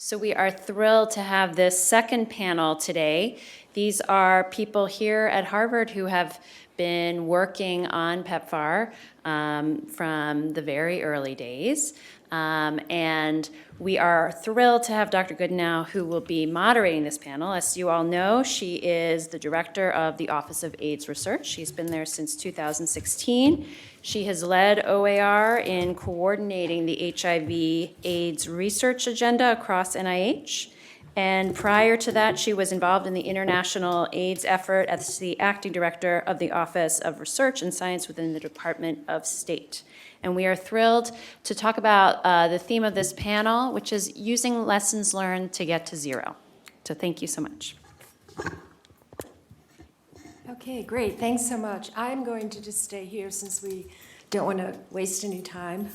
So we are thrilled to have this second panel today. These are people here at Harvard who have been working on PEPFAR from the very early days. And we are thrilled to have Dr. Goodenow, who will be moderating this panel. As you all know, she is the director of the Office of AIDS Research. She's been there since 2016. She has led OAR in coordinating the HIV/AIDS research agenda across NIH. And prior to that, she was involved in the international AIDS effort as the acting director of the Office of Research and Science within the Department of State. And we are thrilled to talk about the theme of this panel, which is using lessons learned to get to zero. So thank you so much. Okay, great. Thanks so much. I'm going to just stay here since we don't want to waste any time.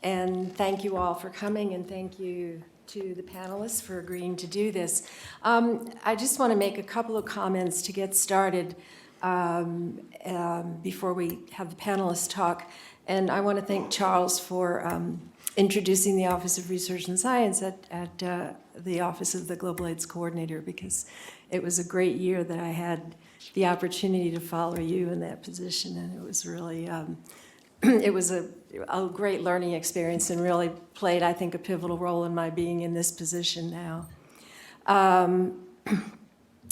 And thank you all for coming, and thank you to the panelists for agreeing to do this. I just want to make a couple of comments to get started before we have the panelists talk. And I want to thank Charles for introducing the Office of Research and Science at the Office of the Global AIDS Coordinator, because it was a great year that I had the opportunity to follow you in that position, and it was really, it was a great learning experience and really played, I think, a pivotal role in my being in this position now.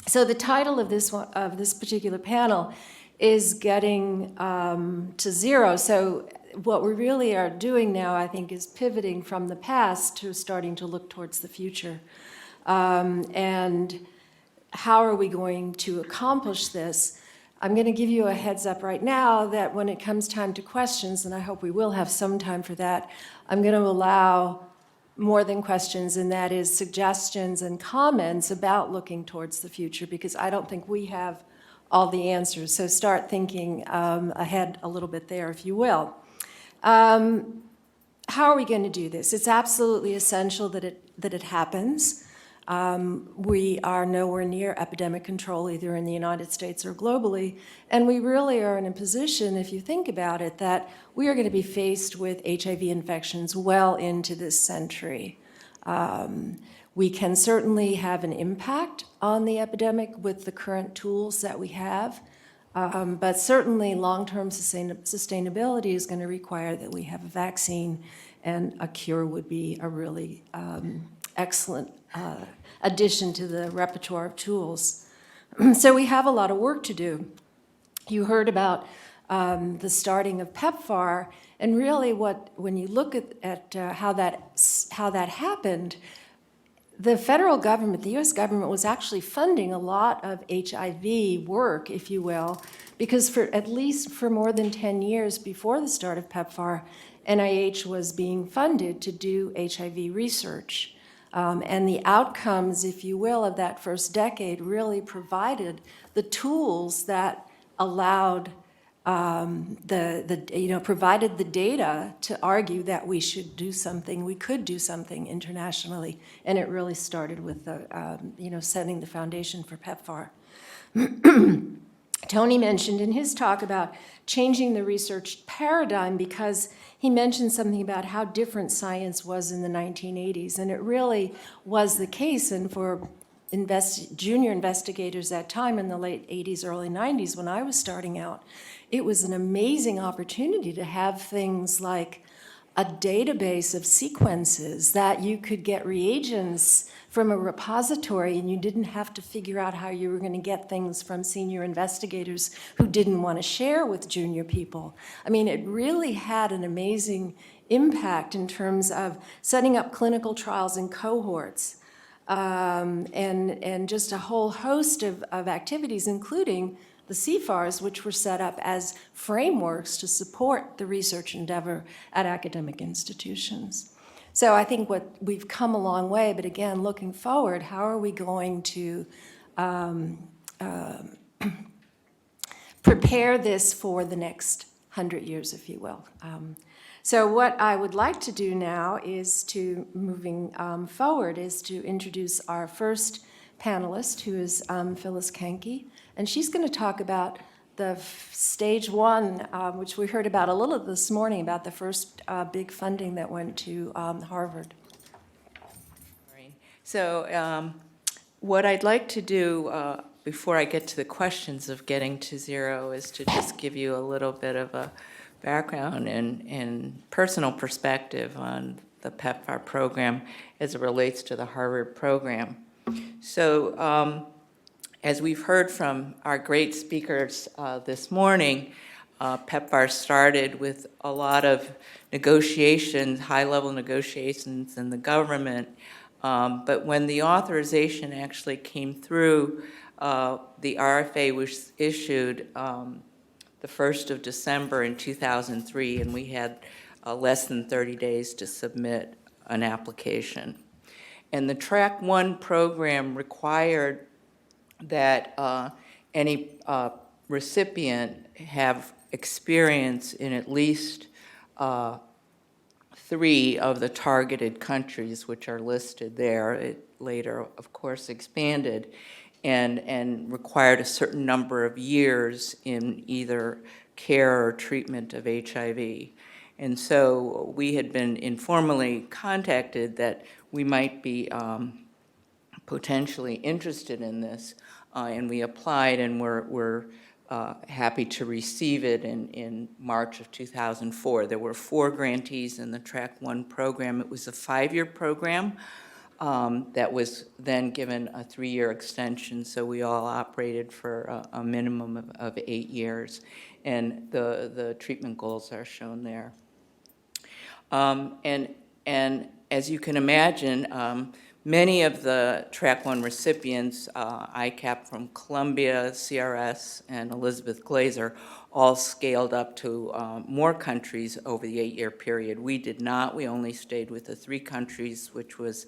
So the title of this particular panel is Getting to Zero. So what we really are doing now, I think, is pivoting from the past to starting to look towards the future. And how are we going to accomplish this? I'm going to give you a heads up right now that when it comes time to questions, and I hope we will have some time for that, I'm going to allow more than questions, and that is suggestions and comments about looking towards the future, because I don't think we have all the answers. So start thinking ahead a little bit there, if you will. How are we going to do this? It's absolutely essential that it happens. We are nowhere near epidemic control, either in the United States or globally, and we really are in a position, if you think about it, that we are going to be faced with HIV infections well into this century. We can certainly have an impact on the epidemic with the current tools that we have, but certainly long-term sustainability is going to require that we have a vaccine, and a cure would be a really excellent addition to the repertoire of tools. So we have a lot of work to do. You heard about the starting of PEPFAR, and really when you look at how that happened, the federal government, the US government, was actually funding a lot of HIV work, if you will, because for at least for more than 10 years before the start of PEPFAR, NIH was being funded to do HIV research. And the outcomes, if you will, of that first decade really provided the tools that allowed provided the data to argue that we should do something, we could do something internationally, and it really started with the, setting the foundation for PEPFAR. Tony mentioned in his talk about changing the research paradigm, because he mentioned something about how different science was in the 1980s, and it really was the case. And for junior investigators at that time in the late 80s, early 90s, when I was starting out, it was an amazing opportunity to have things like a database of sequences that you could get reagents from a repository, and you didn't have to figure out how you were going to get things from senior investigators who didn't want to share with junior people. I mean, it really had an amazing impact in terms of setting up clinical trials in cohorts, and just a whole host of activities, including the CFARs, which were set up as frameworks to support the research endeavor at academic institutions. So I think we've come a long way, but again, looking forward, how are we going to prepare this for the next 100 years, if you will? So what I would like to do now is moving forward, is to introduce our first panelist, who is Phyllis Kanki, and she's going to talk about the stage one, which we heard about a little this morning, about the first big funding that went to Harvard. So what I'd like to do before I get to the questions of getting to zero is to just give you a little bit of a background and personal perspective on the PEPFAR program as it relates to the Harvard program. So as we've heard from our great speakers this morning, PEPFAR started with a lot of negotiations, high-level negotiations in the government. But when the authorization actually came through, the RFA was issued the 1st of December in 2003, and we had less than 30 days to submit an application. And the Track 1 program required that any recipient have experience in at least 3 of the targeted countries, which are listed there. It later, of course, expanded and required a certain number of years in either care or treatment of HIV. And so we had been informally contacted that we might be potentially interested in this, and we applied, and we're happy to receive it in March of 2004. There were 4 grantees in the Track 1 program. It was a 5-year program that was then given a 3-year extension, so we all operated for a minimum of 8 years, and the treatment goals are shown there. And as you can imagine, many of the Track 1 recipients, ICAP from Columbia, CRS, and Elizabeth Glaser, all scaled up to more countries over the 8-year period. We did not. We only stayed with the 3 countries, which was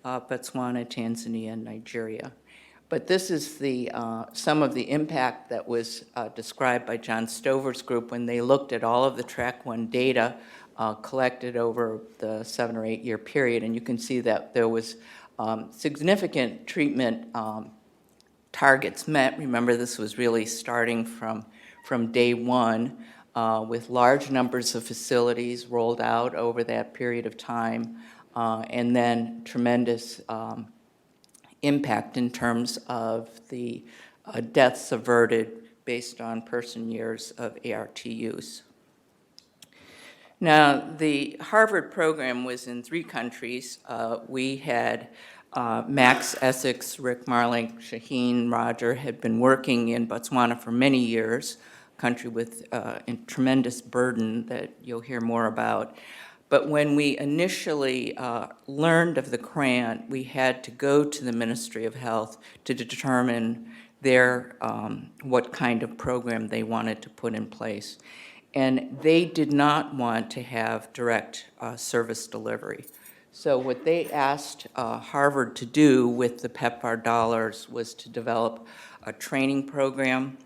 Botswana, Tanzania, and Nigeria. But this is the some of the impact that was described by John Stover's group when they looked at all of the Track 1 data collected over the 7 or 8 year period, and you can see that there was significant treatment targets met. Remember, this was really starting from day one with large numbers of facilities rolled out over that period of time, and then tremendous impact in terms of the deaths averted based on person years of ART use. Now, the Harvard program was in 3 countries. We had Max, Essex, Rick Marling, Shahin, Roger had been working in Botswana for many years, a country with a tremendous burden that you'll hear more about. But when we initially learned of the grant, we had to go to the Ministry of Health to determine their what kind of program they wanted to put in place. And they did not want to have direct service delivery. So what they asked Harvard to do with the PEPFAR dollars was to develop a training program.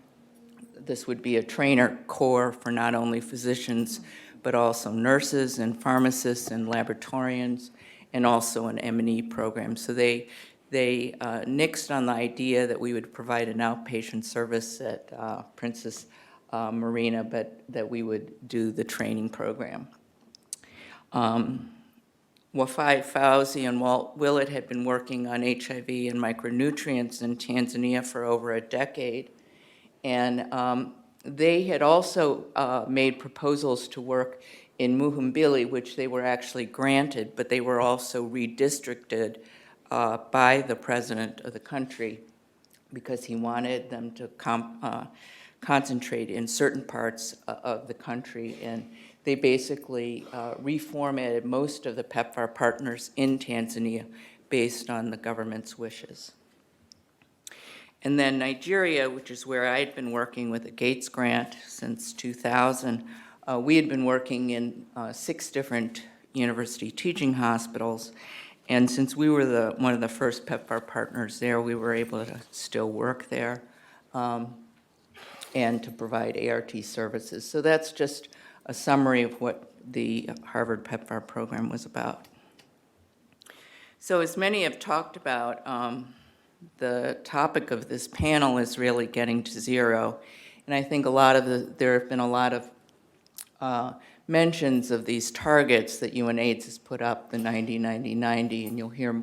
This would be a trainer corps for not only physicians, but also nurses and pharmacists and laboratorians, and also an M&E program. So they nixed on the idea that we would provide an outpatient service at Princess Marina, but that we would do the training program. Wafai Fauzi and Walt Willett had been working on HIV and micronutrients in Tanzania for over a decade, and they had also made proposals to work in Muhimbili, which they were actually granted, but they were also redistricted by the president of the country because he wanted them to concentrate in certain parts of the country, and they basically reformatted most of the PEPFAR partners in Tanzania based on the government's wishes. And then Nigeria, which is where I had been working with the Gates Grant since 2000, we had been working in 6 different university teaching hospitals, and since we were one of the first PEPFAR partners there, we were able to still work there. And to provide ART services. So that's just a summary of what the Harvard PEPFAR program was about. So as many have talked about, the topic of this panel is really getting to zero. And I think there have been a lot of mentions of these targets that UNAIDS has put up, the 90-90-90, and you'll hear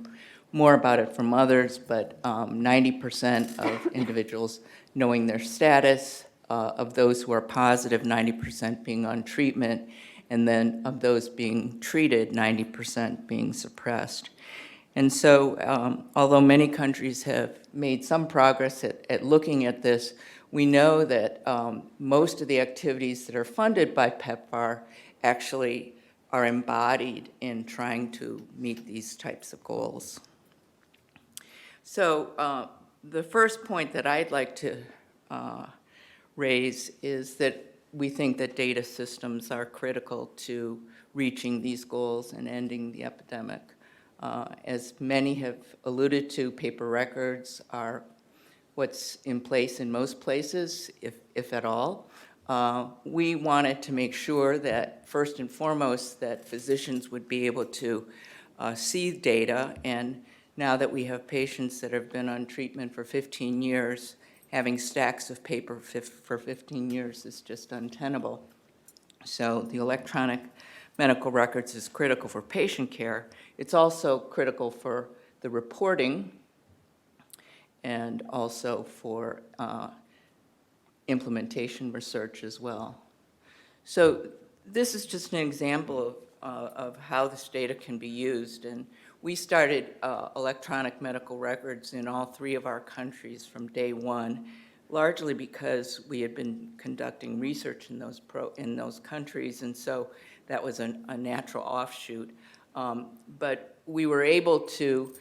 more about it from others, but 90% of individuals knowing their status, of those who are positive, 90% being on treatment, and then of those being treated, 90% being suppressed. And so, although many countries have made some progress at looking at this, we know that most of the activities that are funded by PEPFAR actually are embodied in trying to meet these types of goals. So the first point that I'd like to raise is that we think that data systems are critical to reaching these goals and ending the epidemic. As many have alluded to, paper records are what's in place in most places, if at all. We wanted to make sure that, first and foremost, that physicians would be able to see data, and now that we have patients that have been on treatment for 15 years, having stacks of paper for 15 years is just untenable. So the electronic medical records is critical for patient care. It's also critical for the reporting and also for implementation research as well. So this is just an example of how this data can be used. And we started electronic medical records in all 3 of our countries from day one, largely because we had been conducting research in those countries, and so that was a natural offshoot. But we were able to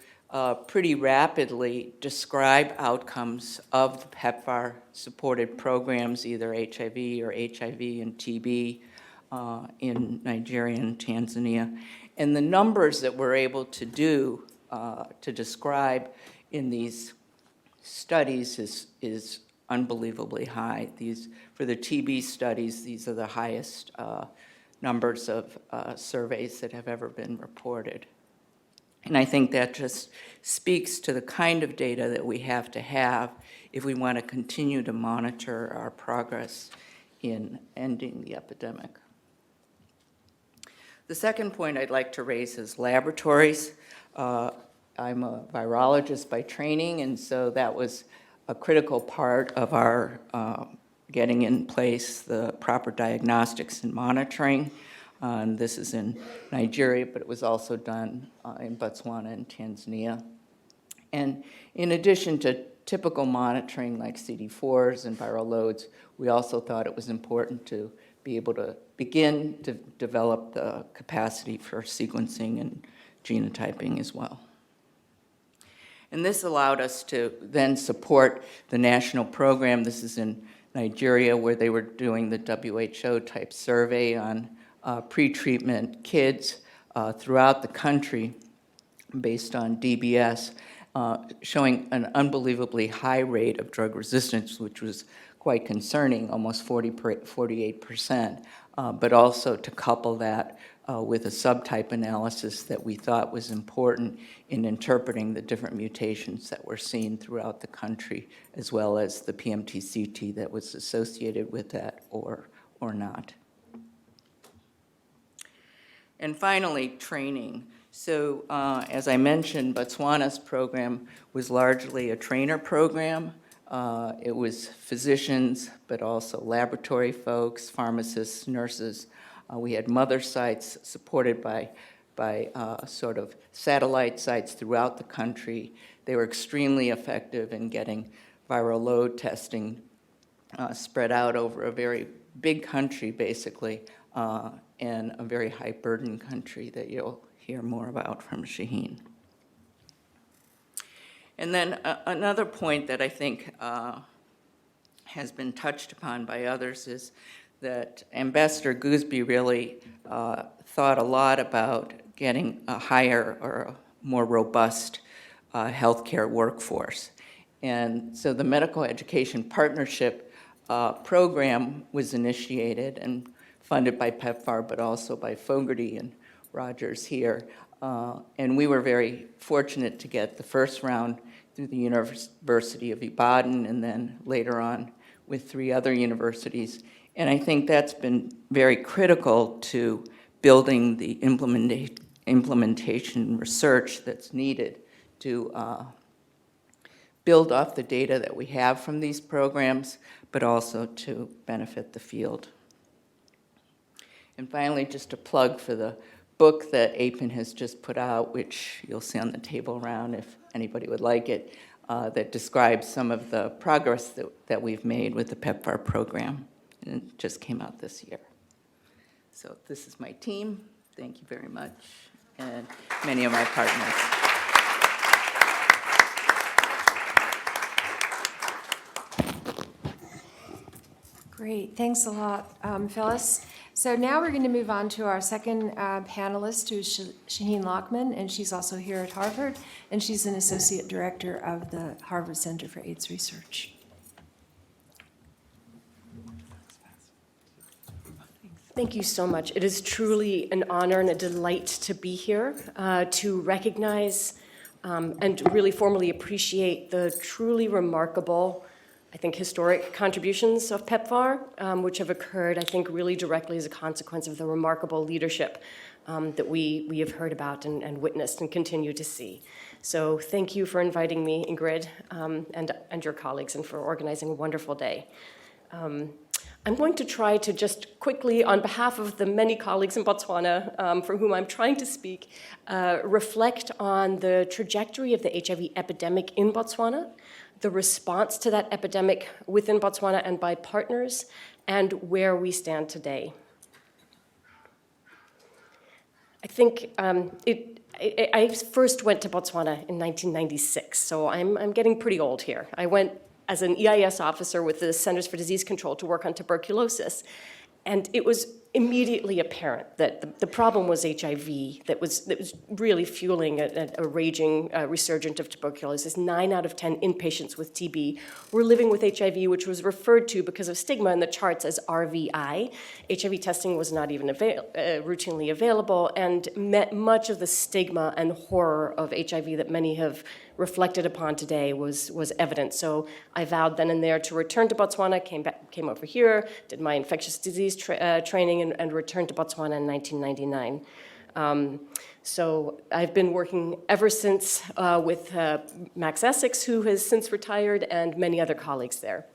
pretty rapidly describe outcomes of the PEPFAR-supported programs, either HIV or HIV and TB in Nigeria and Tanzania. And the numbers that we're able to do, to describe in these studies is unbelievably high. For the TB studies, these are the highest numbers of surveys that have ever been reported. And I think that just speaks to the kind of data that we have to have if we want to continue to monitor our progress in ending the epidemic. The second point I'd like to raise is laboratories. I'm a virologist by training, and so that was a critical part of our getting in place the proper diagnostics and monitoring. This is in Nigeria, but it was also done in Botswana and Tanzania. And in addition to typical monitoring like CD4s and viral loads, we also thought it was important to be able to begin to develop the capacity for sequencing and genotyping as well. And this allowed us to then support the national program. This is in Nigeria, where they were doing the WHO-type survey on pre-treatment kids throughout the country based on DBS, showing an unbelievably high rate of drug resistance, which was quite concerning, almost 48%, but also to couple that with a subtype analysis that we thought was important in interpreting the different mutations that were seen throughout the country, as well as the PMT-CT that was associated with that or not. And finally, training. So as I mentioned, Botswana's program was largely a trainer program. It was physicians, but also laboratory folks, pharmacists, nurses. We had mother sites supported by sort of satellite sites throughout the country. They were extremely effective in getting viral load testing spread out over a very big country, basically, and a very high burden country that you'll hear more about from Shahin. And then another point that I think has been touched upon by others is that Ambassador Gooseby really thought a lot about getting a higher or a more robust healthcare workforce. And so the Medical Education Partnership program was initiated and funded by PEPFAR, but also by Fogarty and Rogers here. And we were very fortunate to get the first round through the University of Ibadan, and then later on with 3 other universities. And I think that's been very critical to building the implementation research that's needed to build off the data that we have from these programs, but also to benefit the field. And finally, just a plug for the book that APIN has just put out, which you'll see on the table around if anybody would like it, that describes some of the progress that we've made with the PEPFAR program. And it just came out this year. So this is my team. Thank you very much. And many of my partners. Great, thanks a lot, Phyllis. So now we're going to move on to our second panelist, who's Shahin Lockman, and she's also here at Harvard, and she's an associate director of the Harvard Center for AIDS Research. Thank you so much. It is truly an honor and a delight to be here to recognize and really formally appreciate the truly remarkable, I think, historic contributions of PEPFAR, which have occurred, I think, really directly as a consequence of the remarkable leadership that we have heard about and witnessed and continue to see. So thank you for inviting me, Ingrid, and your colleagues, and for organizing a wonderful day. I'm going to try to just quickly, on behalf of the many colleagues in Botswana for whom I'm trying to speak, reflect on the trajectory of the HIV epidemic in Botswana, the response to that epidemic within Botswana and by partners, and where we stand today. I think I first went to Botswana in 1996, so I'm getting pretty old here. I went as an EIS officer with the Centers for Disease Control to work on tuberculosis. And it was immediately apparent that the problem was HIV that was really fueling a raging resurgence of tuberculosis. 9 out of 10 inpatients with TB were living with HIV, which was referred to because of stigma in the charts as RVI. HIV testing was not even routinely available, and met much of the stigma and horror of HIV that many have reflected upon today was evident. So I vowed then and there to return to Botswana, came over here, did my infectious disease training, and returned to Botswana in 1999. So I've been working ever since with Max Essex, who has since retired, and many other colleagues there.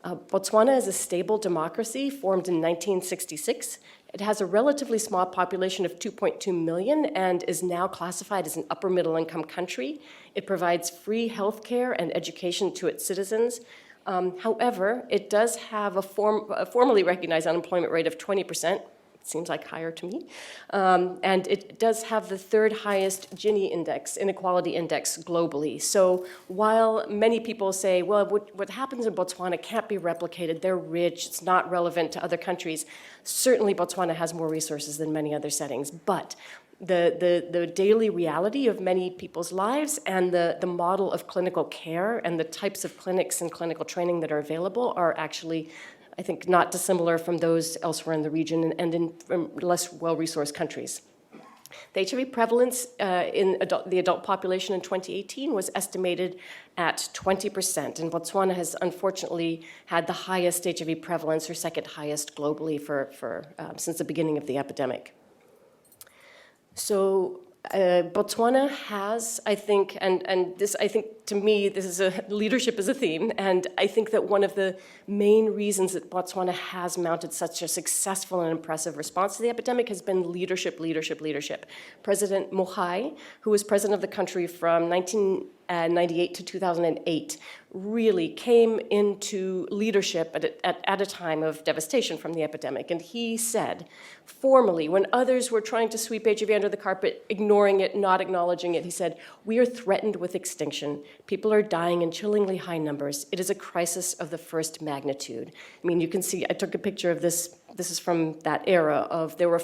Botswana is a stable democracy formed in 1966. It has a relatively small population of 2.2 million and is now classified as an upper middle income country. It provides free health care and education to its citizens. However, it does have a formally recognized unemployment rate of 20%. It seems like higher to me. And it does have the 3rd highest Gini index, inequality index globally. So while many people say, well, what happens in Botswana can't be replicated, they're rich, it's not relevant to other countries, certainly Botswana has more resources than many other settings. But the daily reality of many people's lives and the model of clinical care and the types of clinics and clinical training that are available are actually, I think, not dissimilar from those elsewhere in the region and in less well-resourced countries. The HIV prevalence in the adult population in 2018 was estimated at 20%, and Botswana has unfortunately had the highest HIV prevalence, or 2nd highest globally since the beginning of the epidemic. So Botswana has, I think, and this, I think, to me, this is leadership is a theme, and I think that one of the main reasons that Botswana has mounted such a successful and impressive response to the epidemic has been leadership. President Mogai, who was president of the country from 1998 to 2008, really came into leadership at a time of devastation from the epidemic. And he said, formally, when others were trying to sweep HIV under the carpet, ignoring it, not acknowledging it, he said, "We are threatened with extinction. People are dying in chillingly high numbers. It is a crisis of the first magnitude." I mean, you can see, I took a picture of this. This is from that era of, there were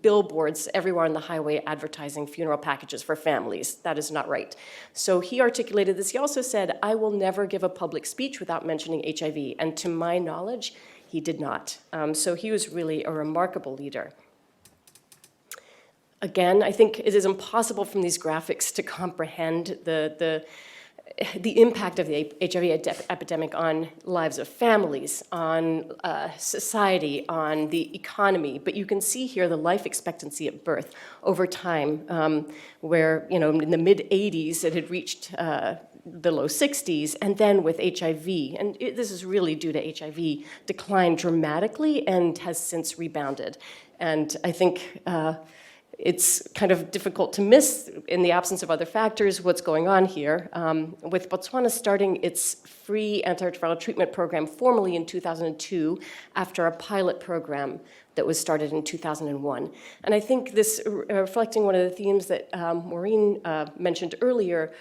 billboards everywhere on the highway advertising funeral packages for families. That is not right. So he articulated this. He also said, "I will never give a public speech without mentioning HIV." And to my knowledge, he did not. So he was really a remarkable leader. Again, I think it is impossible from these graphics to comprehend the the impact of the HIV epidemic on lives of families, on society, on the economy. But you can see here the life expectancy at birth over time, where, you know, in the mid-'80s it had reached the low 60s, and then with HIV, and this is really due to HIV, declined dramatically and has since rebounded. And I think it's kind of difficult to miss, in the absence of other factors, what's going on here. With Botswana starting its free antiretroviral treatment program formally in 2002 after a pilot program that was started in 2001. And I think this, reflecting one of the themes that Maureen mentioned earlier,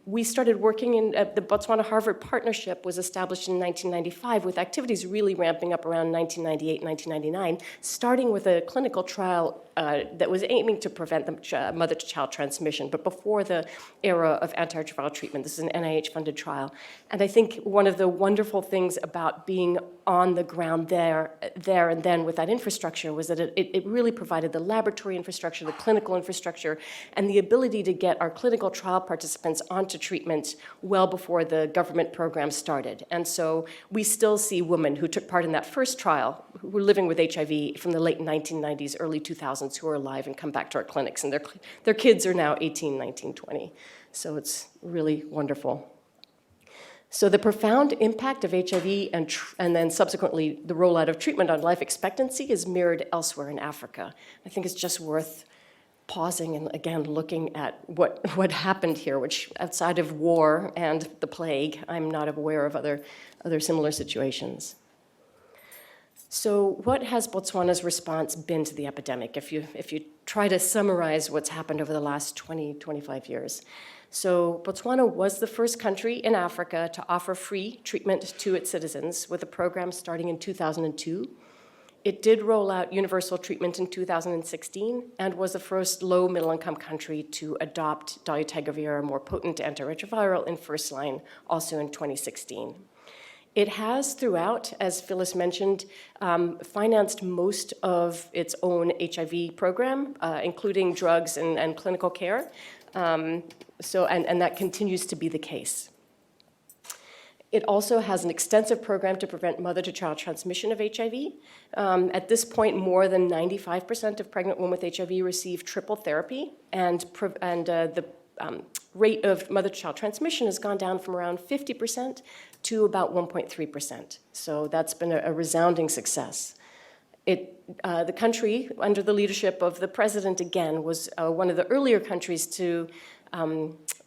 we started working in the Botswana-Harvard partnership was established in 1995 with activities really ramping up around 1998, 1999, starting with a clinical trial that was aiming to prevent the mother-to-child transmission, but before the era of antiretroviral treatment. This is an NIH-funded trial. And I think one of the wonderful things about being on the ground there and then with that infrastructure was that it really provided the laboratory infrastructure, the clinical infrastructure, and the ability to get our clinical trial participants onto treatment well before the government program started. And so we still see women who took part in that first trial who were living with HIV from the late 1990s, early 2000s, who are alive and come back to our clinics, and their kids are now 18, 19, 20. So it's really wonderful. So the profound impact of HIV and then subsequently the rollout of treatment on life expectancy is mirrored elsewhere in Africa. I think it's just worth pausing and again looking at what happened here, which outside of war and the plague, I'm not aware of other similar situations. So what has Botswana's response been to the epidemic, if you try to summarize what's happened over the last 20, 25 years? So Botswana was the first country in Africa to offer free treatment to its citizens with a program starting in 2002. It did roll out universal treatment in 2016 and was the first low middle-income country to adopt dolutegravir, a more potent antiretroviral, in first line, also in 2016. It has throughout, as Phyllis mentioned, financed most of its own HIV program, including drugs and clinical care. And that continues to be the case. It also has an extensive program to prevent mother-to-child transmission of HIV. At this point, more than 95% of pregnant women with HIV receive triple therapy, and the rate of mother-to-child transmission has gone down from around 50% to about 1.3%. So that's been a resounding success. The country, under the leadership of the president again, was one of the earlier countries to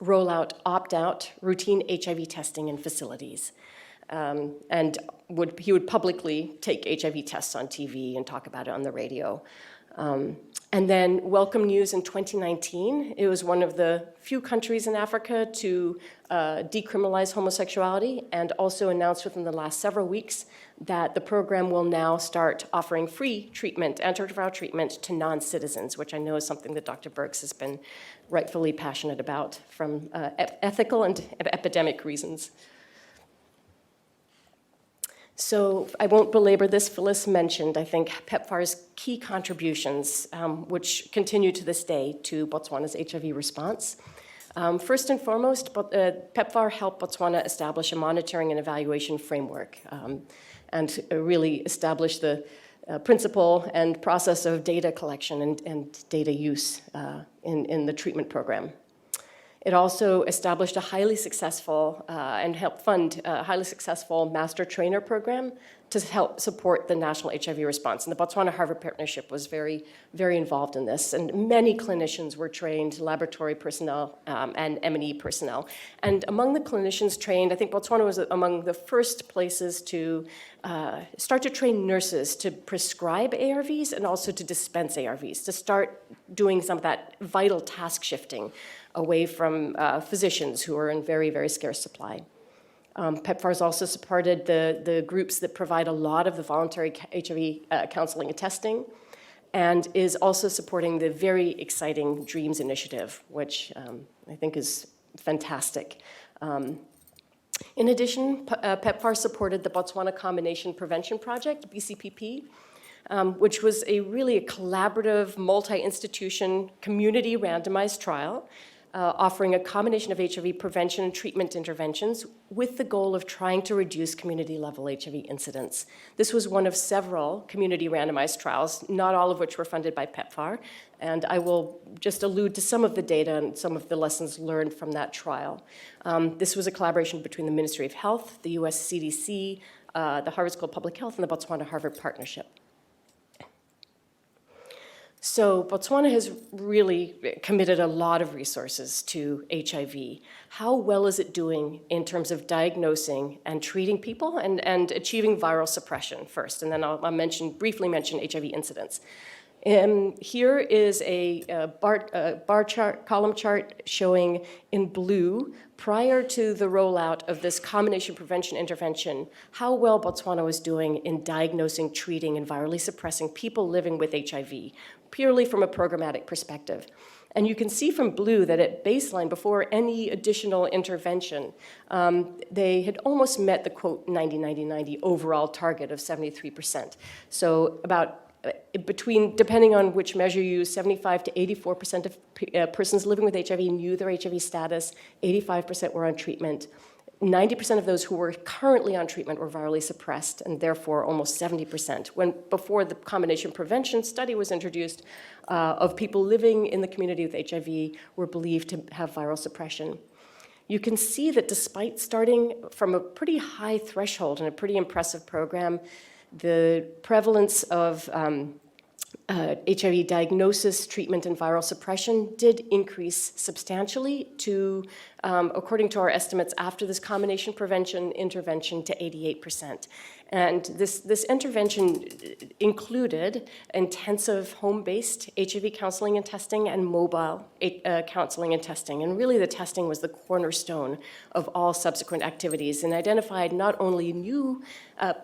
roll out opt-out routine HIV testing in facilities. And he would publicly take HIV tests on TV and talk about it on the radio. And then welcome news in 2019. It was one of the few countries in Africa to decriminalize homosexuality, and also announced within the last several weeks that the program will now start offering free treatment, antiretroviral treatment, to non-citizens, which I know is something that Dr. Burks has been rightfully passionate about from ethical and epidemic reasons. So I won't belabor this. Phyllis mentioned, I think, PEPFAR's key contributions, which continue to this day to Botswana's HIV response. First and foremost, PEPFAR helped Botswana establish a monitoring and evaluation framework and really establish the principle and process of data collection and data use in the treatment program. It also established a highly successful and helped fund a highly successful master trainer program to help support the national HIV response. And the Botswana-Harvard partnership was very, very involved in this. And many clinicians were trained, laboratory personnel and M&E personnel. And among the clinicians trained, I think Botswana was among the first places to start to train nurses to prescribe ARVs and also to dispense ARVs, to start doing some of that vital task shifting away from physicians who are in very, very scarce supply. PEPFAR has also supported the groups that provide a lot of the voluntary HIV counseling and testing, and is also supporting the very exciting DREAMS initiative, which I think is fantastic. In addition, PEPFAR supported the Botswana Combination Prevention Project, BCPP, which was really a collaborative, multi-institution, community randomized trial offering a combination of HIV prevention and treatment interventions with the goal of trying to reduce community-level HIV incidence. This was one of several community randomized trials, not all of which were funded by PEPFAR, and I will just allude to some of the data and some of the lessons learned from that trial. This was a collaboration between the Ministry of Health, the US CDC, the Harvard School of Public Health, and the Botswana-Harvard Partnership. So Botswana has really committed a lot of resources to HIV. How well is it doing in terms of diagnosing and treating people and achieving viral suppression first? And then I'll briefly mention HIV incidence. Here is a bar chart, column chart showing in blue, prior to the rollout of this combination prevention intervention, how well Botswana was doing in diagnosing, treating, and virally suppressing people living with HIV, purely from a programmatic perspective. And you can see from blue that at baseline, before any additional intervention, they had almost met the, quote, 90-90-90 overall target of 73%. So about between, depending on which measure you use, 75 to 84% of persons living with HIV knew their HIV status, 85% were on treatment. 90% of those who were currently on treatment were virally suppressed, and therefore almost 70%. When before the combination prevention study was introduced, of people living in the community with HIV were believed to have viral suppression. You can see that despite starting from a pretty high threshold and a pretty impressive program, the prevalence of HIV diagnosis, treatment, and viral suppression did increase substantially to, according to our estimates, after this combination prevention intervention to 88%. And this intervention included intensive home-based HIV counseling and testing and mobile counseling and testing. And really the testing was the cornerstone of all subsequent activities and identified not only new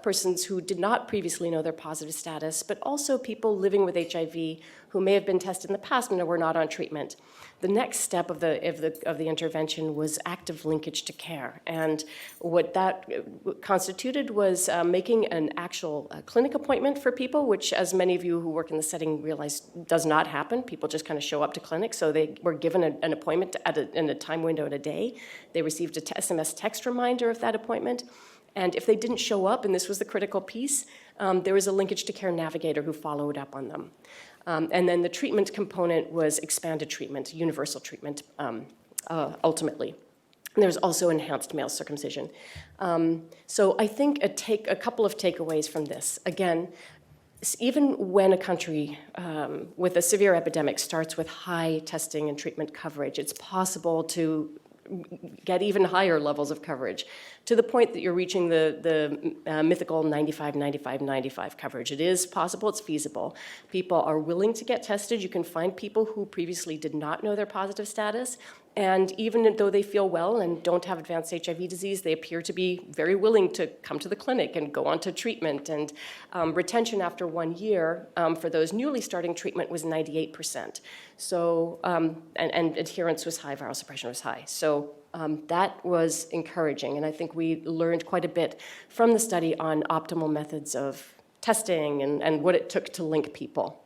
persons who did not previously know their positive status, but also people living with HIV who may have been tested in the past and were not on treatment. The next step of the intervention was active linkage to care. And what that constituted was making an actual clinic appointment for people, which, as many of you who work in the setting realize, does not happen. People just kind of show up to clinics. So they were given an appointment in a time window in a day. They received a SMS text reminder of that appointment. And if they didn't show up, and this was the critical piece, there was a linkage to care navigator who followed up on them. And then the treatment component was expanded treatment, universal treatment, ultimately. And there was also enhanced male circumcision. So I think a couple of takeaways from this. Again, even when a country with a severe epidemic starts with high testing and treatment coverage, it's possible to get even higher levels of coverage to the point that you're reaching the mythical 95, 95, 95 coverage. It is possible, it's feasible. People are willing to get tested. You can find people who previously did not know their positive status, and even though they feel well and don't have advanced HIV disease, they appear to be very willing to come to the clinic and go on to treatment. And retention after 1 year for those newly starting treatment was 98%. So, and adherence was high, viral suppression was high. So that was encouraging, and I think we learned quite a bit from the study on optimal methods of testing and what it took to link people.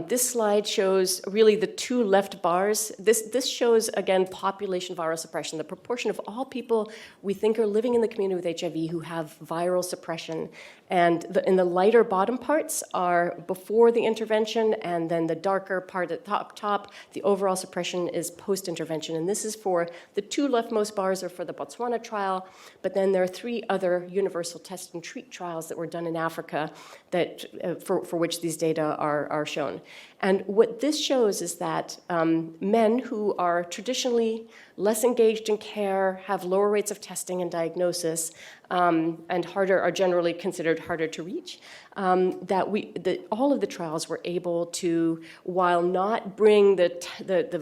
This slide shows really the two left bars. This shows, again, population viral suppression, the proportion of all people we think are living in the community with HIV who have viral suppression. And in the lighter bottom parts are before the intervention, and then the darker part at the top, the overall suppression is post-intervention. And this is for the two leftmost bars are for the Botswana trial, but then there are 3 other universal test and treat trials that were done in Africa that, for which these data are shown. And what this shows is that men who are traditionally less engaged in care, have lower rates of testing and diagnosis, and are generally considered harder to reach, all of the trials were able to, while not bring the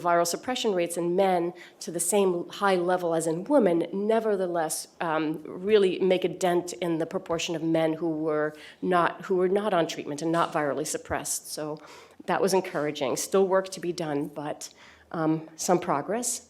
viral suppression rates in men to the same high level as in women, nevertheless really make a dent in the proportion of men who were not on treatment and not virally suppressed. So that was encouraging. Still work to be done, but some progress.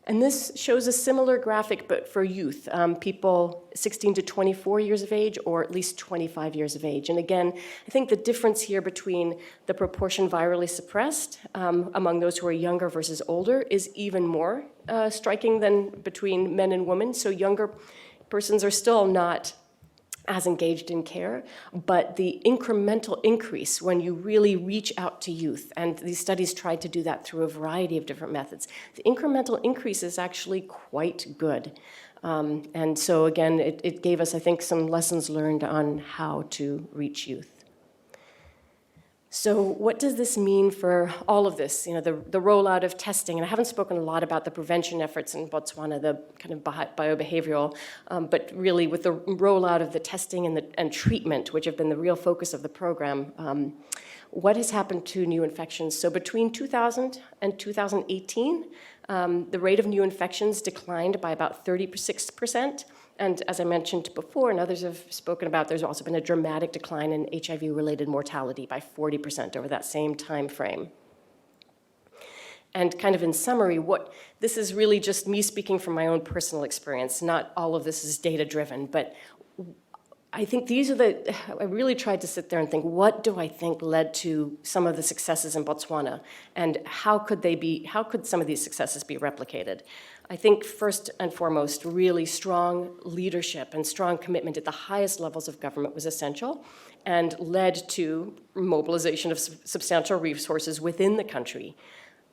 And this shows a similar graphic, but for youth, people 16 to 24 years of age, or at least 25 years of age. And again, I think the difference here between the proportion virally suppressed among those who are younger versus older is even more striking than between men and women. So younger persons are still not as engaged in care, but the incremental increase when you really reach out to youth, and these studies tried to do that through a variety of different methods, the incremental increase is actually quite good. And so again, it gave us, I think, some lessons learned on how to reach youth. So what does this mean for all of this? You know, the rollout of testing, and I haven't spoken a lot about the prevention efforts in Botswana, the kind of biobehavioral, but really with the rollout of the testing and treatment, which have been the real focus of the program, what has happened to new infections? So between 2000 and 2018, the rate of new infections declined by about 36%. And as I mentioned before, and others have spoken about, there's also been a dramatic decline in HIV-related mortality by 40% over that same time frame. And kind of in summary, this is really just me speaking from my own personal experience. Not all of this is data-driven, but I think I really tried to sit there and think, what do I think led to some of the successes in Botswana? And how could some of these successes be replicated? I think first and foremost, really strong leadership and strong commitment at the highest levels of government was essential and led to mobilization of substantial resources within the country.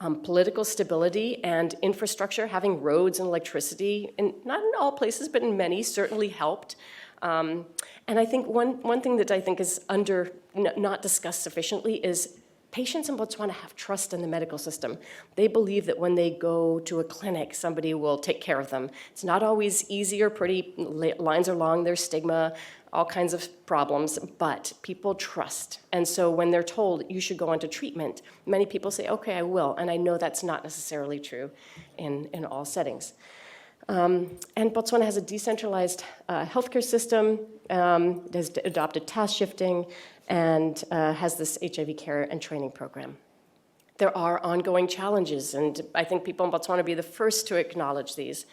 Political stability and infrastructure, having roads and electricity, and not in all places, but in many, certainly helped. And I think one thing that I think is not discussed sufficiently is patients in Botswana have trust in the medical system. They believe that when they go to a clinic, somebody will take care of them. It's not always easy or pretty. Lines are long, there's stigma, all kinds of problems, but people trust. And so when they're told you should go on to treatment, many people say, okay, I will. And I know that's not necessarily true in all settings. And Botswana has a decentralized healthcare system, has adopted task shifting, and has this HIV care and training program. There are ongoing challenges, and I think people in Botswana will be the first to acknowledge these.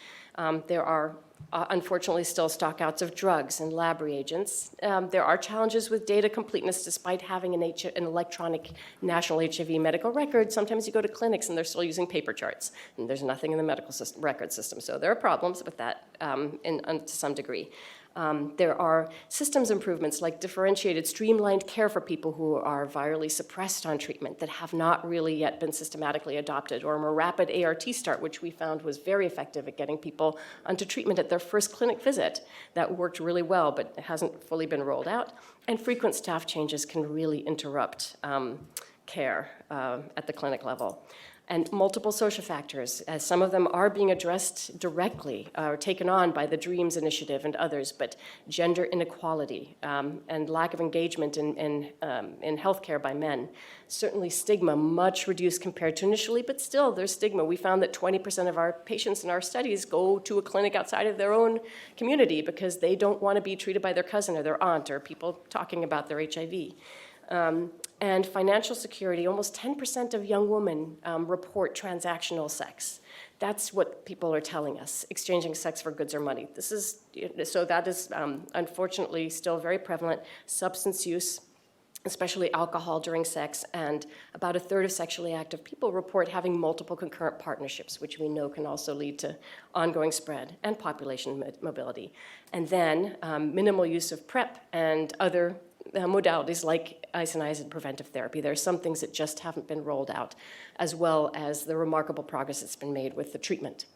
There are, unfortunately, still stockouts of drugs and lab reagents. There are challenges with data completeness despite having an electronic national HIV medical record. Sometimes you go to clinics and they're still using paper charts, and there's nothing in the medical record system. So there are problems with that to some degree. There are systems improvements like differentiated, streamlined care for people who are virally suppressed on treatment that have not really yet been systematically adopted, or a more rapid ART start, which we found was very effective at getting people onto treatment at their first clinic visit. That worked really well, but it hasn't fully been rolled out. And frequent staff changes can really interrupt care at the clinic level. And multiple social factors, as some of them are being addressed directly or taken on by the DREAMS initiative and others, but gender inequality and lack of engagement in healthcare by men. Certainly stigma, much reduced compared to initially, but still there's stigma. We found that 20% of our patients in our studies go to a clinic outside of their own community because they don't want to be treated by their cousin or their aunt or people talking about their HIV. And financial security, almost 10% of young women report transactional sex. That's what people are telling us, exchanging sex for goods or money. So that is unfortunately still very prevalent. Substance use, especially alcohol during sex, and about a third of sexually active people report having multiple concurrent partnerships, which we know can also lead to ongoing spread and population mobility. And then minimal use of PrEP and other modalities like isoniazid preventive therapy. There are some things that just haven't been rolled out, as well as the remarkable progress that's been made with the treatment.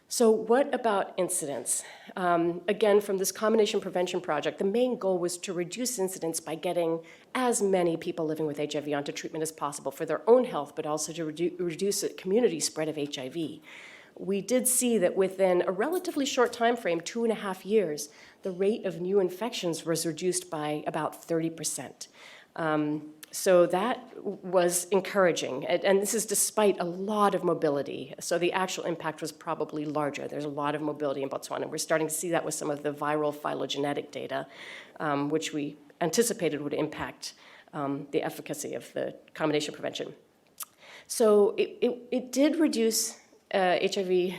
So what about incidence? Again, from this combination prevention project, the main goal was to reduce incidence by getting as many people living with HIV onto treatment as possible for their own health, but also to reduce the community spread of HIV. We did see that within a relatively short time frame, 2.5 years, the rate of new infections was reduced by about 30%. So that was encouraging, and this is despite a lot of mobility. So the actual impact was probably larger. There's a lot of mobility in Botswana. We're starting to see that with some of the viral phylogenetic data, which we anticipated would impact the efficacy of the combination prevention. So it did reduce HIV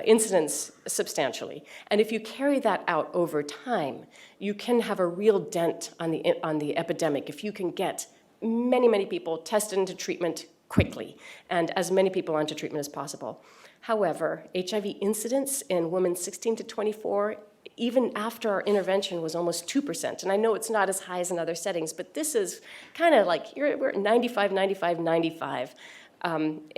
incidence substantially. And if you carry that out over time, you can have a real dent on the epidemic if you can get many, many people tested into treatment quickly and as many people onto treatment as possible. However, HIV incidence in women 16 to 24, even after our intervention, was almost 2%. And I know it's not as high as in other settings, but this is kind of like, we're at 95, 95, 95. And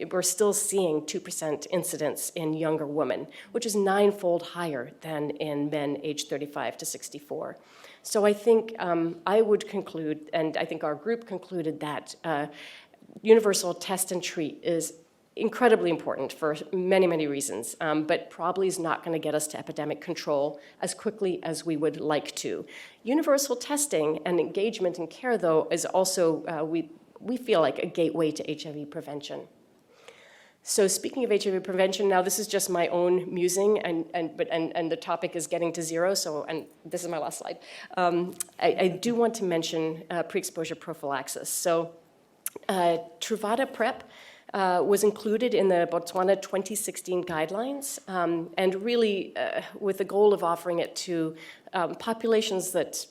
we're still seeing 2% incidence in younger women, which is 9-fold higher than in men aged 35 to 64. So I think I would conclude, and I think our group concluded, that universal test and treat is incredibly important for many, many reasons, but probably is not going to get us to epidemic control as quickly as we would like to. Universal testing and engagement in care, though, is also, we feel like, a gateway to HIV prevention. So speaking of HIV prevention, now this is just my own musing, and the topic is getting to zero, so, and this is my last slide. I do want to mention pre-exposure prophylaxis. So Truvada PrEP was included in the Botswana 2016 guidelines, and really with the goal of offering it to populations that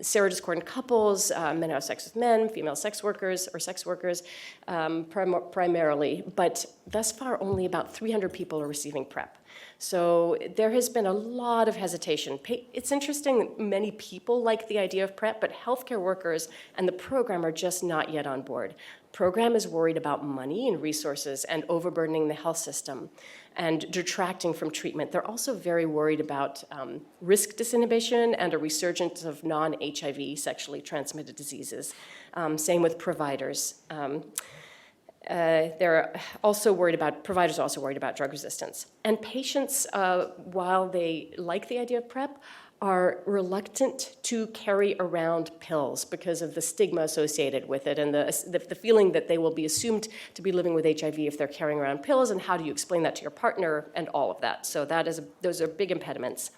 serodiscordant couples, men who have sex with men, female sex workers, or sex workers primarily, but thus far only about 300 people are receiving PrEP. So there has been a lot of hesitation. It's interesting that many people like the idea of PrEP, but healthcare workers and the program are just not yet on board. Program is worried about money and resources and overburdening the health system and detracting from treatment. They're also very worried about risk disinhibition and a resurgence of non-HIV sexually transmitted diseases. Same with providers. They're also worried about, providers are also worried about drug resistance. And patients, while they like the idea of PrEP, are reluctant to carry around pills because of the stigma associated with it and the feeling that they will be assumed to be living with HIV if they're carrying around pills, and how do you explain that to your partner, and all of that. So that is, those are big impediments.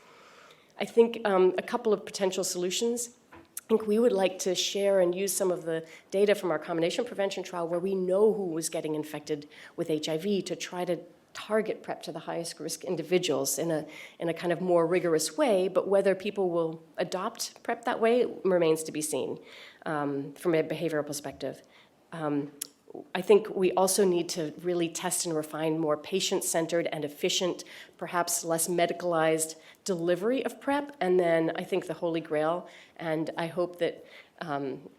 I think a couple of potential solutions. I think we would like to share and use some of the data from our combination prevention trial where we know who was getting infected with HIV to try to target PrEP to the highest risk individuals in a kind of more rigorous way, but whether people will adopt PrEP that way remains to be seen from a behavioral perspective. I think we also need to really test and refine more patient-centered and efficient, perhaps less medicalized delivery of PrEP, and then I think the Holy Grail, and I hope that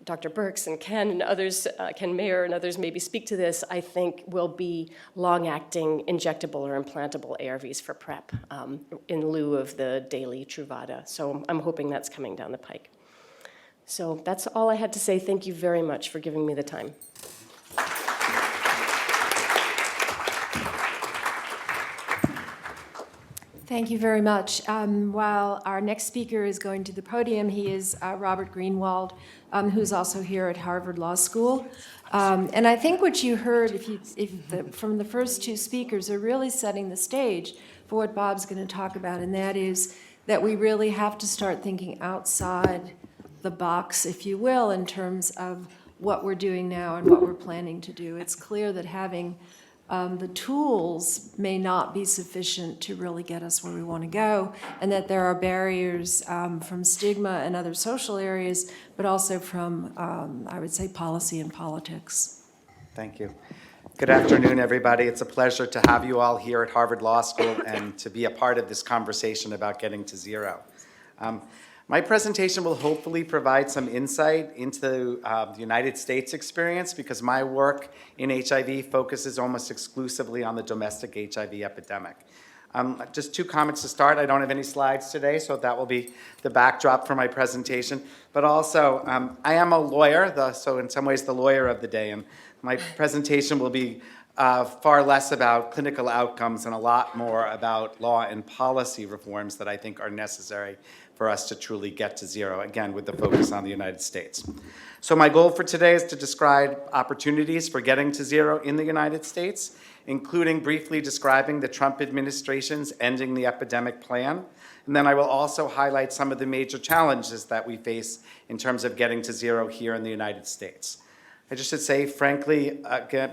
Dr. Birx and Ken and others, Ken Mayer and others maybe speak to this, I think will be long-acting injectable or implantable ARVs for PrEP in lieu of the daily Truvada. So I'm hoping that's coming down the pike. So that's all I had to say. Thank you very much for giving me the time. Thank you very much. While our next speaker is going to the podium, he is Robert Greenwald, who's also here at Harvard Law School. And I think what you heard from the first two speakers are really setting the stage for what Bob's going to talk about, and that is that we really have to start thinking outside the box, if you will, in terms of what we're doing now and what we're planning to do. It's clear that having the tools may not be sufficient to really get us where we want to go, and that there are barriers from stigma and other social areas, but also from, I would say, policy and politics. Thank you. Good afternoon, everybody. It's a pleasure to have you all here at Harvard Law School and to be a part of this conversation about getting to zero. My presentation will hopefully provide some insight into the United States experience, because my work in HIV focuses almost exclusively on the domestic HIV epidemic. Just two comments to start. I don't have any slides today, so that will be the backdrop for my presentation. But also, I am a lawyer, so in some ways the lawyer of the day, and my presentation will be far less about clinical outcomes and a lot more about law and policy reforms that I think are necessary for us to truly get to zero, again, with the focus on the United States. So my goal for today is to describe opportunities for getting to zero in the United States, including briefly describing the Trump administration's Ending the Epidemic plan. And then I will also highlight some of the major challenges that we face in terms of getting to zero here in the United States. I just should say, frankly,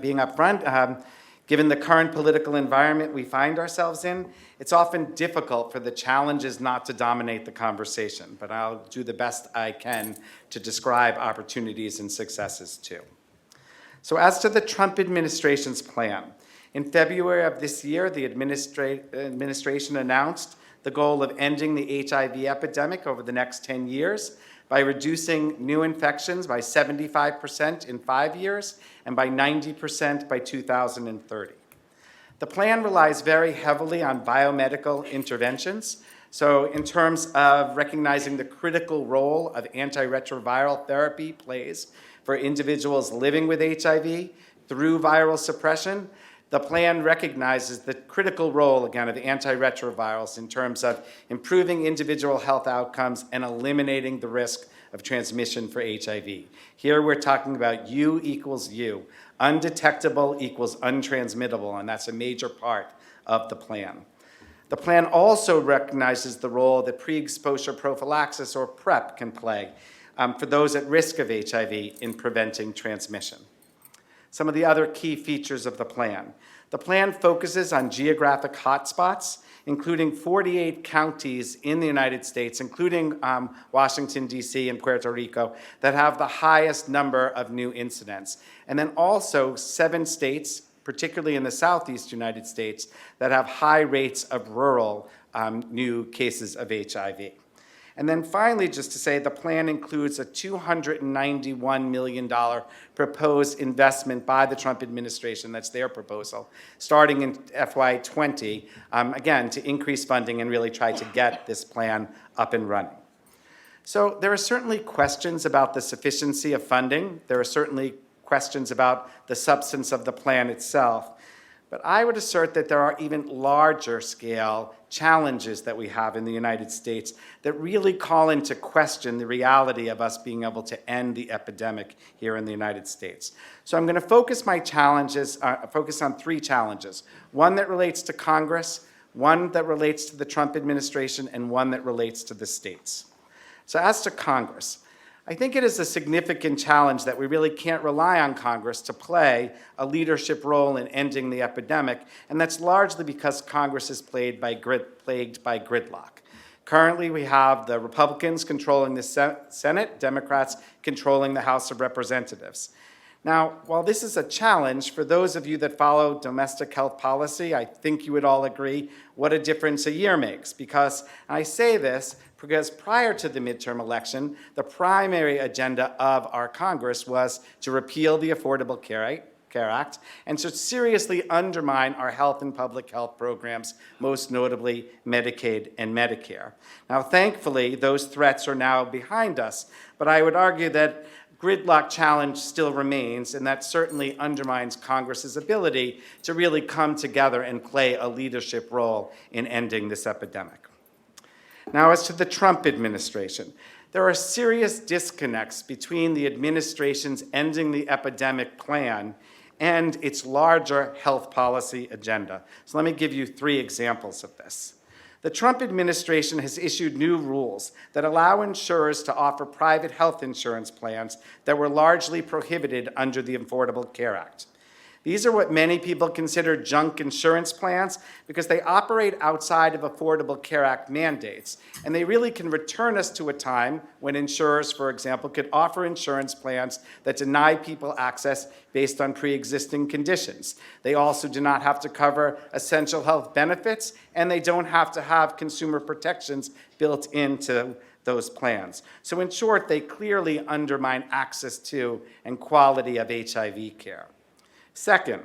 being upfront, Given the current political environment we find ourselves in, it's often difficult for the challenges not to dominate the conversation, but I'll do the best I can to describe opportunities and successes too. So as to the Trump administration's plan, in February of this year, the administration announced the goal of ending the HIV epidemic over the next 10 years by reducing new infections by 75% in 5 years and by 90% by 2030. The plan relies very heavily on biomedical interventions. So in terms of recognizing the critical role of antiretroviral therapy plays for individuals living with HIV through viral suppression, the plan recognizes the critical role, again, of antiretrovirals in terms of improving individual health outcomes and eliminating the risk of transmission for HIV. Here we're talking about U equals U, undetectable equals untransmittable, and that's a major part of the plan. The plan also recognizes the role that pre-exposure prophylaxis, or PrEP, can play for those at risk of HIV in preventing transmission. Some of the other key features of the plan. The plan focuses on geographic hotspots, including 48 counties in the United States, including Washington, D.C. and Puerto Rico, that have the highest number of new incidents. And then also 7 states, particularly in the Southeast United States, that have high rates of rural new cases of HIV. And then finally, just to say, the plan includes a $291 million proposed investment by the Trump administration, that's their proposal, starting in FY20, again, to increase funding and really try to get this plan up and running. So there are certainly questions about the sufficiency of funding. There are certainly questions about the substance of the plan itself. But I would assert that there are even larger scale challenges that we have in the United States that really call into question the reality of us being able to end the epidemic here in the United States. So I'm going to focus my challenges, focus on 3 challenges. One that relates to Congress, one that relates to the Trump administration, and one that relates to the states. So as to Congress, I think it is a significant challenge that we really can't rely on Congress to play a leadership role in ending the epidemic, and that's largely because Congress is plagued by gridlock. Currently, we have the Republicans controlling the Senate, Democrats controlling the House of Representatives. Now, while this is a challenge, for those of you that follow domestic health policy, I think you would all agree what a difference a year makes, because I say this because prior to the midterm election, the primary agenda of our Congress was to repeal the Affordable Care Act and to seriously undermine our health and public health programs, most notably Medicaid and Medicare. Now, thankfully, those threats are now behind us, but I would argue that gridlock challenge still remains, and that certainly undermines Congress's ability to really come together and play a leadership role in ending this epidemic. Now, as to the Trump administration, there are serious disconnects between the administration's ending the epidemic plan and its larger health policy agenda. So let me give you 3 examples of this. The Trump administration has issued new rules that allow insurers to offer private health insurance plans that were largely prohibited under the Affordable Care Act. These are what many people consider junk insurance plans because they operate outside of Affordable Care Act mandates, and they really can return us to a time when insurers, for example, could offer insurance plans that deny people access based on pre-existing conditions. They also do not have to cover essential health benefits, and they don't have to have consumer protections built into those plans. So in short, they clearly undermine access to and quality of HIV care. Second,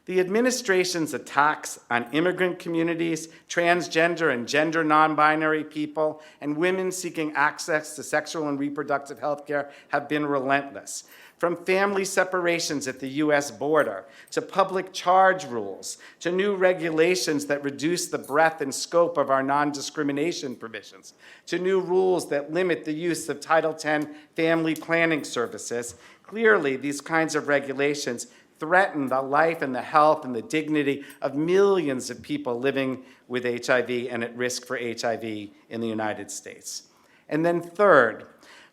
the administration's attacks on immigrant communities, transgender and gender non-binary people, and women seeking access to sexual and reproductive health care have been relentless. From family separations at the U.S. border, to public charge rules, to new regulations that reduce the breadth and scope of our non-discrimination provisions, to new rules that limit the use of Title X family planning services, clearly these kinds of regulations threaten the life and the health and the dignity of millions of people living with HIV and at risk for HIV in the United States. And then third,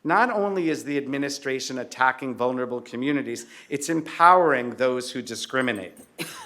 not only is the administration attacking vulnerable communities, it's empowering those who discriminate.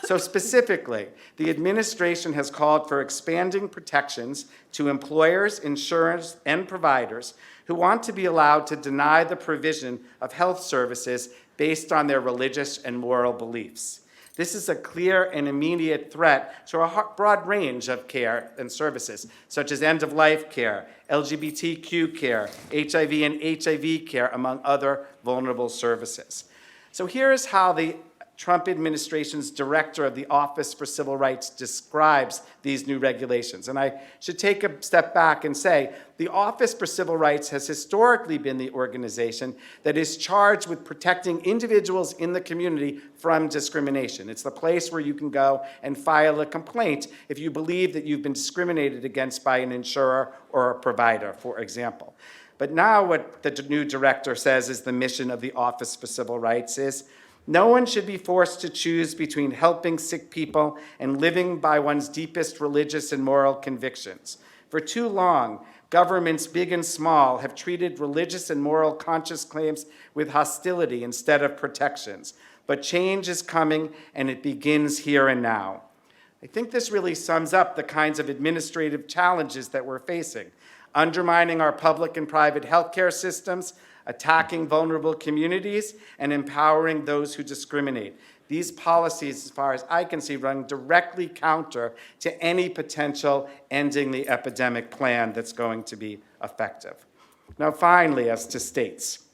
So specifically, the administration has called for expanding protections to employers, insurers, and providers who want to be allowed to deny the provision of health services based on their religious and moral beliefs. This is a clear and immediate threat to a broad range of care and services, such as end-of-life care, LGBTQ care, HIV and HIV care, among other vulnerable services. So here is how the Trump administration's director of the Office for Civil Rights describes these new regulations. And I should take a step back and say the Office for Civil Rights has historically been the organization that is charged with protecting individuals in the community from discrimination. It's the place where you can go and file a complaint if you believe that you've been discriminated against by an insurer or a provider, for example. But now what the new director says is the mission of the Office for Civil Rights is no one should be forced to choose between helping sick people and living by one's deepest religious and moral convictions. For too long, governments, big and small, have treated religious and moral conscience claims with hostility instead of protections. But change is coming, and it begins here and now. I think this really sums up the kinds of administrative challenges that we're facing: undermining our public and private healthcare systems, attacking vulnerable communities, and empowering those who discriminate. These policies, as far as I can see, run directly counter to any potential ending the epidemic plan that's going to be effective. Now, finally, as to states.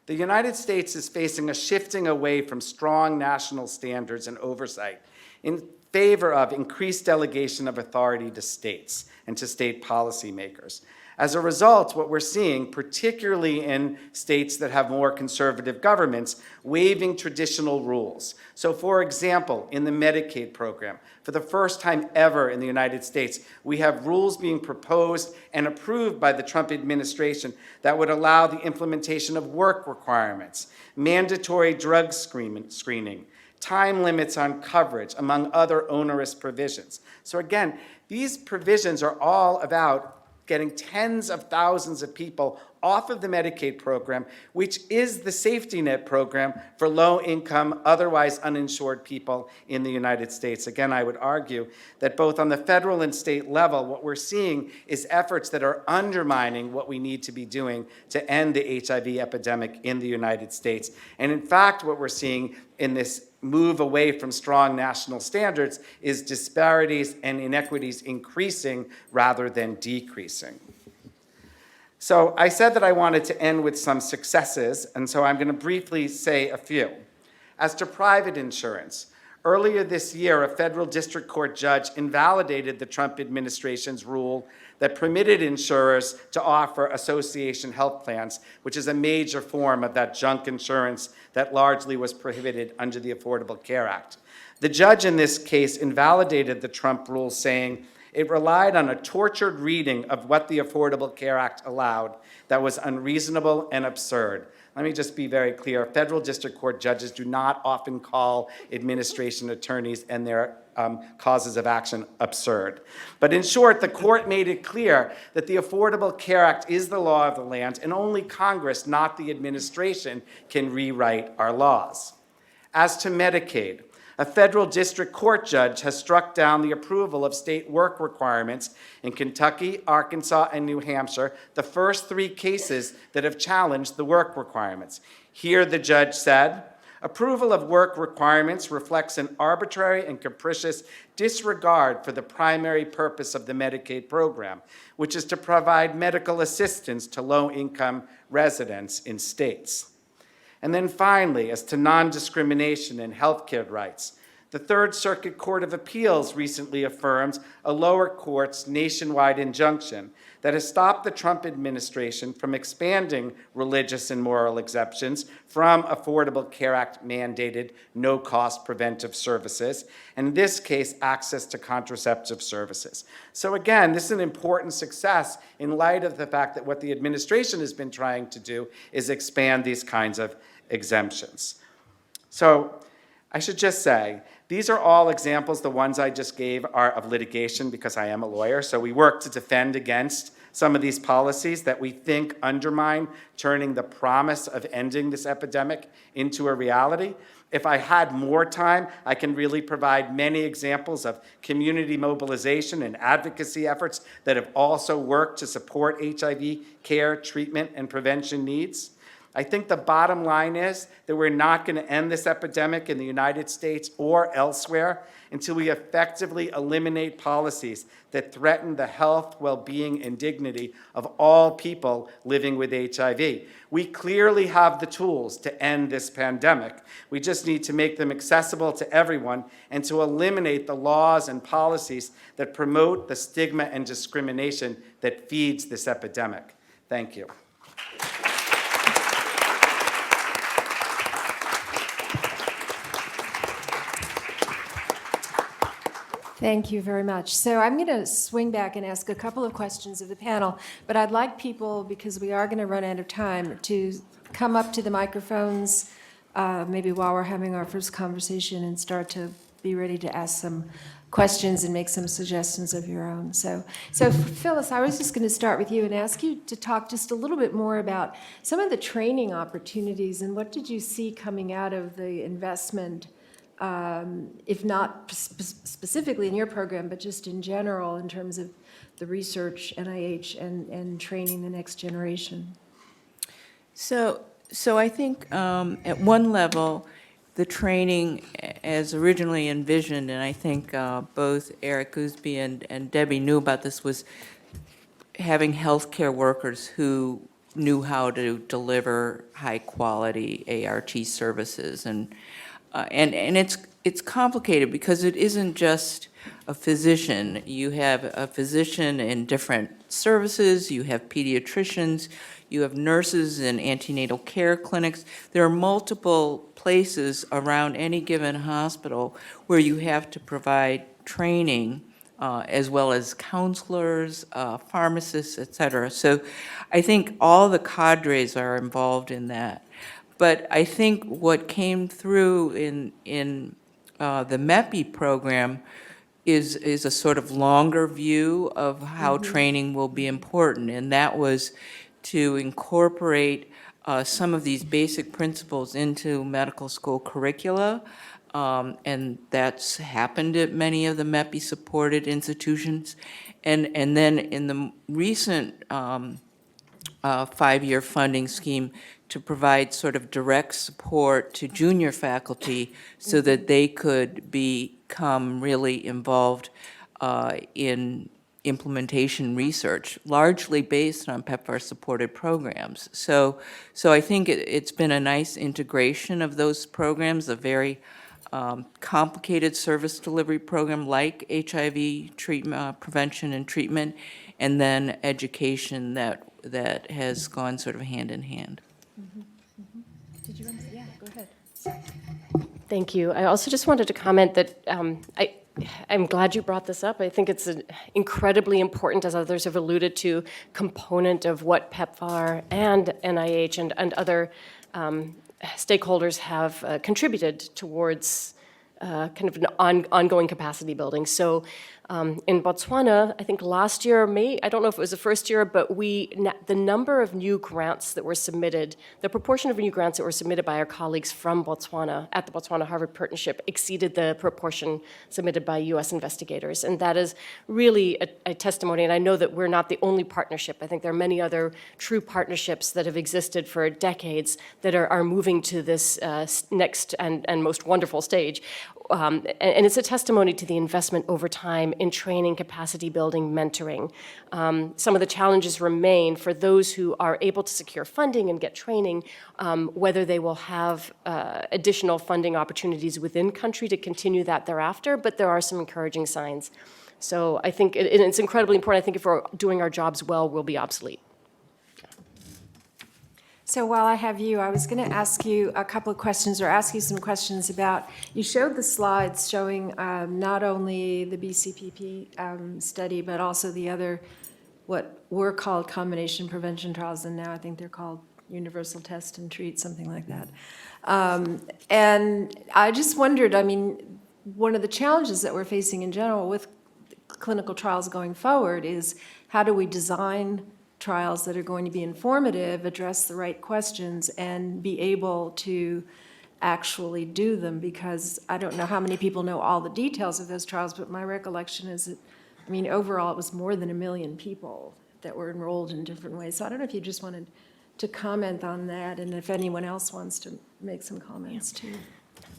The United States is facing a shifting away from strong national standards and oversight in favor of increased delegation of authority to states and to state policymakers. As a result, what we're seeing, particularly in states that have more conservative governments, waiving traditional rules. So for example, in the Medicaid program, for the first time ever in the United States, we have rules being proposed and approved by the Trump administration that would allow the implementation of work requirements, mandatory drug screening, time limits on coverage, among other onerous provisions. So again, these provisions are all about getting tens of thousands of people off of the Medicaid program, which is the safety net program for low-income, otherwise uninsured people in the United States. Again, I would argue that both on the federal and state level, what we're seeing is efforts that are undermining what we need to be doing to end the HIV epidemic in the United States. And in fact, what we're seeing in this move away from strong national standards is disparities and inequities increasing rather than decreasing. So I said that I wanted to end with some successes, and so I'm going to briefly say a few. As to private insurance, earlier this year, a federal district court judge invalidated the Trump administration's rule that permitted insurers to offer association health plans, which is a major form of that junk insurance that largely was prohibited under the Affordable Care Act. The judge in this case invalidated the Trump rule, saying it relied on a tortured reading of what the Affordable Care Act allowed that was unreasonable and absurd. Let me just be very clear. Federal district court judges do not often call administration attorneys and their causes of action absurd. But in short, the court made it clear that the Affordable Care Act is the law of the land, and only Congress, not the administration, can rewrite our laws. As to Medicaid, a federal district court judge has struck down the approval of state work requirements in Kentucky, Arkansas, and New Hampshire, the first three cases that have challenged the work requirements. Here, the judge said, approval of work requirements reflects an arbitrary and capricious disregard for the primary purpose of the Medicaid program, which is to provide medical assistance to low-income residents in states. And then finally, as to non-discrimination and healthcare rights, the Third Circuit Court of Appeals recently affirmed a lower court's nationwide injunction that has stopped the Trump administration from expanding religious and moral exemptions from Affordable Care Act mandated no-cost preventive services, and in this case, access to contraceptive services. So again, this is an important success in light of the fact that what the administration has been trying to do is expand these kinds of exemptions. So I should just say, these are all examples. The ones I just gave are of litigation because I am a lawyer. So we work to defend against some of these policies that we think undermine turning the promise of ending this epidemic into a reality. If I had more time, I can really provide many examples of community mobilization and advocacy efforts that have also worked to support HIV care, treatment, and prevention needs. I think the bottom line is that we're not going to end this epidemic in the United States or elsewhere until we effectively eliminate policies that threaten the health, well-being, and dignity of all people living with HIV. We clearly have the tools to end this pandemic. We just need to make them accessible to everyone and to eliminate the laws and policies that promote the stigma and discrimination that feeds this epidemic. Thank you. Thank you very much. So I'm going to swing back and ask a couple of questions of the panel, but I'd like people, because we are going to run out of time, to come up to the microphones maybe while we're having our first conversation and start to be ready to ask some questions and make some suggestions of your own. So Phyllis, I was just going to start with you and ask you to talk just a little bit more about some of the training opportunities and what did you see coming out of the investment, if not specifically in your program, but just in general in terms of the research, NIH, and training the next generation? So I think at one level, the training as originally envisioned, and I think both Eric Gooseby and Debbie knew about this, was having healthcare workers who knew how to deliver high-quality ART services. And it's complicated because it isn't just a physician. You have a physician in different services, you have pediatricians, you have nurses in antenatal care clinics. There are multiple places around any given hospital where you have to provide training as well as counselors, pharmacists, et cetera. So I think all the cadres are involved in that. But I think what came through in the MEPI program is a sort of longer view of how training will be important, and that was to incorporate some of these basic principles into medical school curricula, and that's happened at many of the MEPI-supported institutions. And then in the recent 5-year funding scheme, to provide sort of direct support to junior faculty so that they could become really involved in implementation research, largely based on PEPFAR-supported programs. So I think it's been a nice integration of those programs, a very complicated service delivery program like HIV treatment, prevention and treatment, and then education that has gone sort of hand in hand. Did you want to? Yeah, go ahead. Thank you. I also just wanted to comment that I'm glad you brought this up. I think it's an incredibly important, as others have alluded to, component of what PEPFAR and NIH and other stakeholders have contributed towards kind of an ongoing capacity building. So in Botswana, I think last year, I don't know if it was the first year, but the number of new grants that were submitted, the proportion of new grants that were submitted by our colleagues from Botswana at the Botswana-Harvard Partnership exceeded the proportion submitted by U.S. investigators. And that is really a testimony, and I know that we're not the only partnership. I think there are many other true partnerships that have existed for decades that are moving to this next and most wonderful stage. And it's a testimony to the investment over time in training, capacity building, mentoring. Some of the challenges remain for those who are able to secure funding and get training, whether they will have additional funding opportunities within country to continue that thereafter, but there are some encouraging signs. So I think it's incredibly important. I think if we're doing our jobs well, we'll be obsolete. So while I have you, I was going to ask you a couple of questions, or ask you some questions about, you showed the slides showing not only the BCPP study, but also the other, what were called combination prevention trials, and now I think they're called universal test and treat, something like that. And I just wondered, I mean, one of the challenges that we're facing in general with clinical trials going forward is how do we design trials that are going to be informative, address the right questions, and be able to actually do them, because I don't know how many people know all the details of those trials, but my recollection is that, I mean, overall, it was more than 1 million people that were enrolled in different ways. So I don't know if you just wanted to comment on that, and if anyone else wants to make some comments too.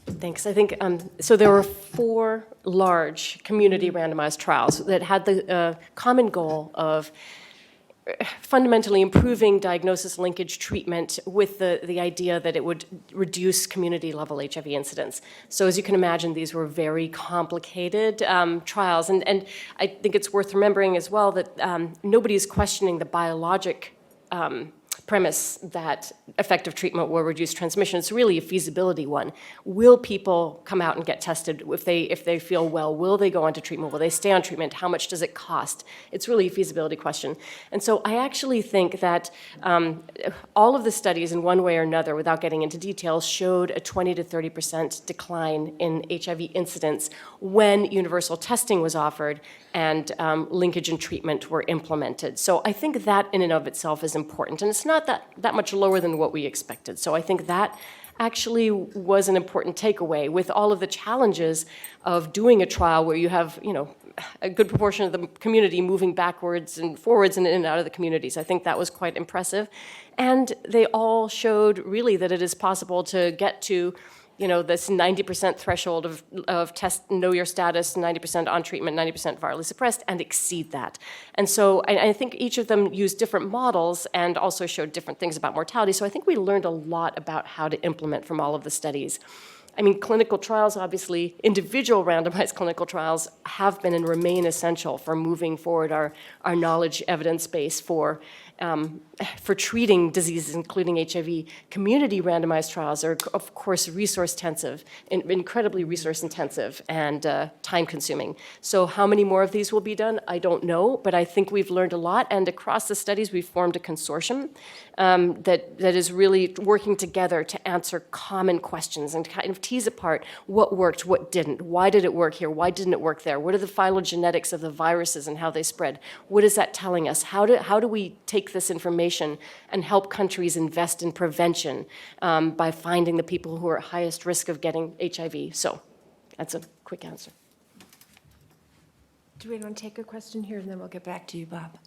Thanks. I think, so there were 4 large community randomized trials that had the common goal of fundamentally improving diagnosis linkage treatment with the idea that it would reduce community-level HIV incidence. So as you can imagine, these were very complicated trials. And I think it's worth remembering as well that nobody is questioning the biologic premise that effective treatment will reduce transmission. It's really a feasibility one. Will people come out and get tested if they feel well? Will they go on to treatment? Will they stay on treatment? How much does it cost? It's really a feasibility question. And so I actually think that all of the studies in one way or another, without getting into details, showed a 20 to 30% decline in HIV incidence when universal testing was offered and linkage and treatment were implemented. So I think that in and of itself is important. And it's not that much lower than what we expected. So I think that actually was an important takeaway with all of the challenges of doing a trial where you have, a good proportion of the community moving backwards and forwards and in and out of the communities. I think that was quite impressive. And they all showed really that it is possible to get to this 90% threshold of test, know your status, 90% on treatment, 90% virally suppressed, and exceed that. And so I think each of them used different models and also showed different things about mortality. So I think we learned a lot about how to implement from all of the studies. I mean, clinical trials, obviously, individual randomized clinical trials have been and remain essential for moving forward our knowledge evidence base for treating diseases, including HIV. Community randomized trials are, of course, resource-intensive, incredibly resource-intensive and time-consuming. So how many more of these will be done? I don't know, but I think we've learned a lot. And across the studies, we've formed a consortium that is really working together to answer common questions and kind of tease apart what worked, what didn't. Why did it work here? Why didn't it work there? What are the phylogenetics of the viruses and how they spread? What is that telling us? How do we take this information and help countries invest in prevention by finding the people who are at highest risk of getting HIV? So that's a quick answer. Do we want to take a question here, and then we'll get back to you, Bob?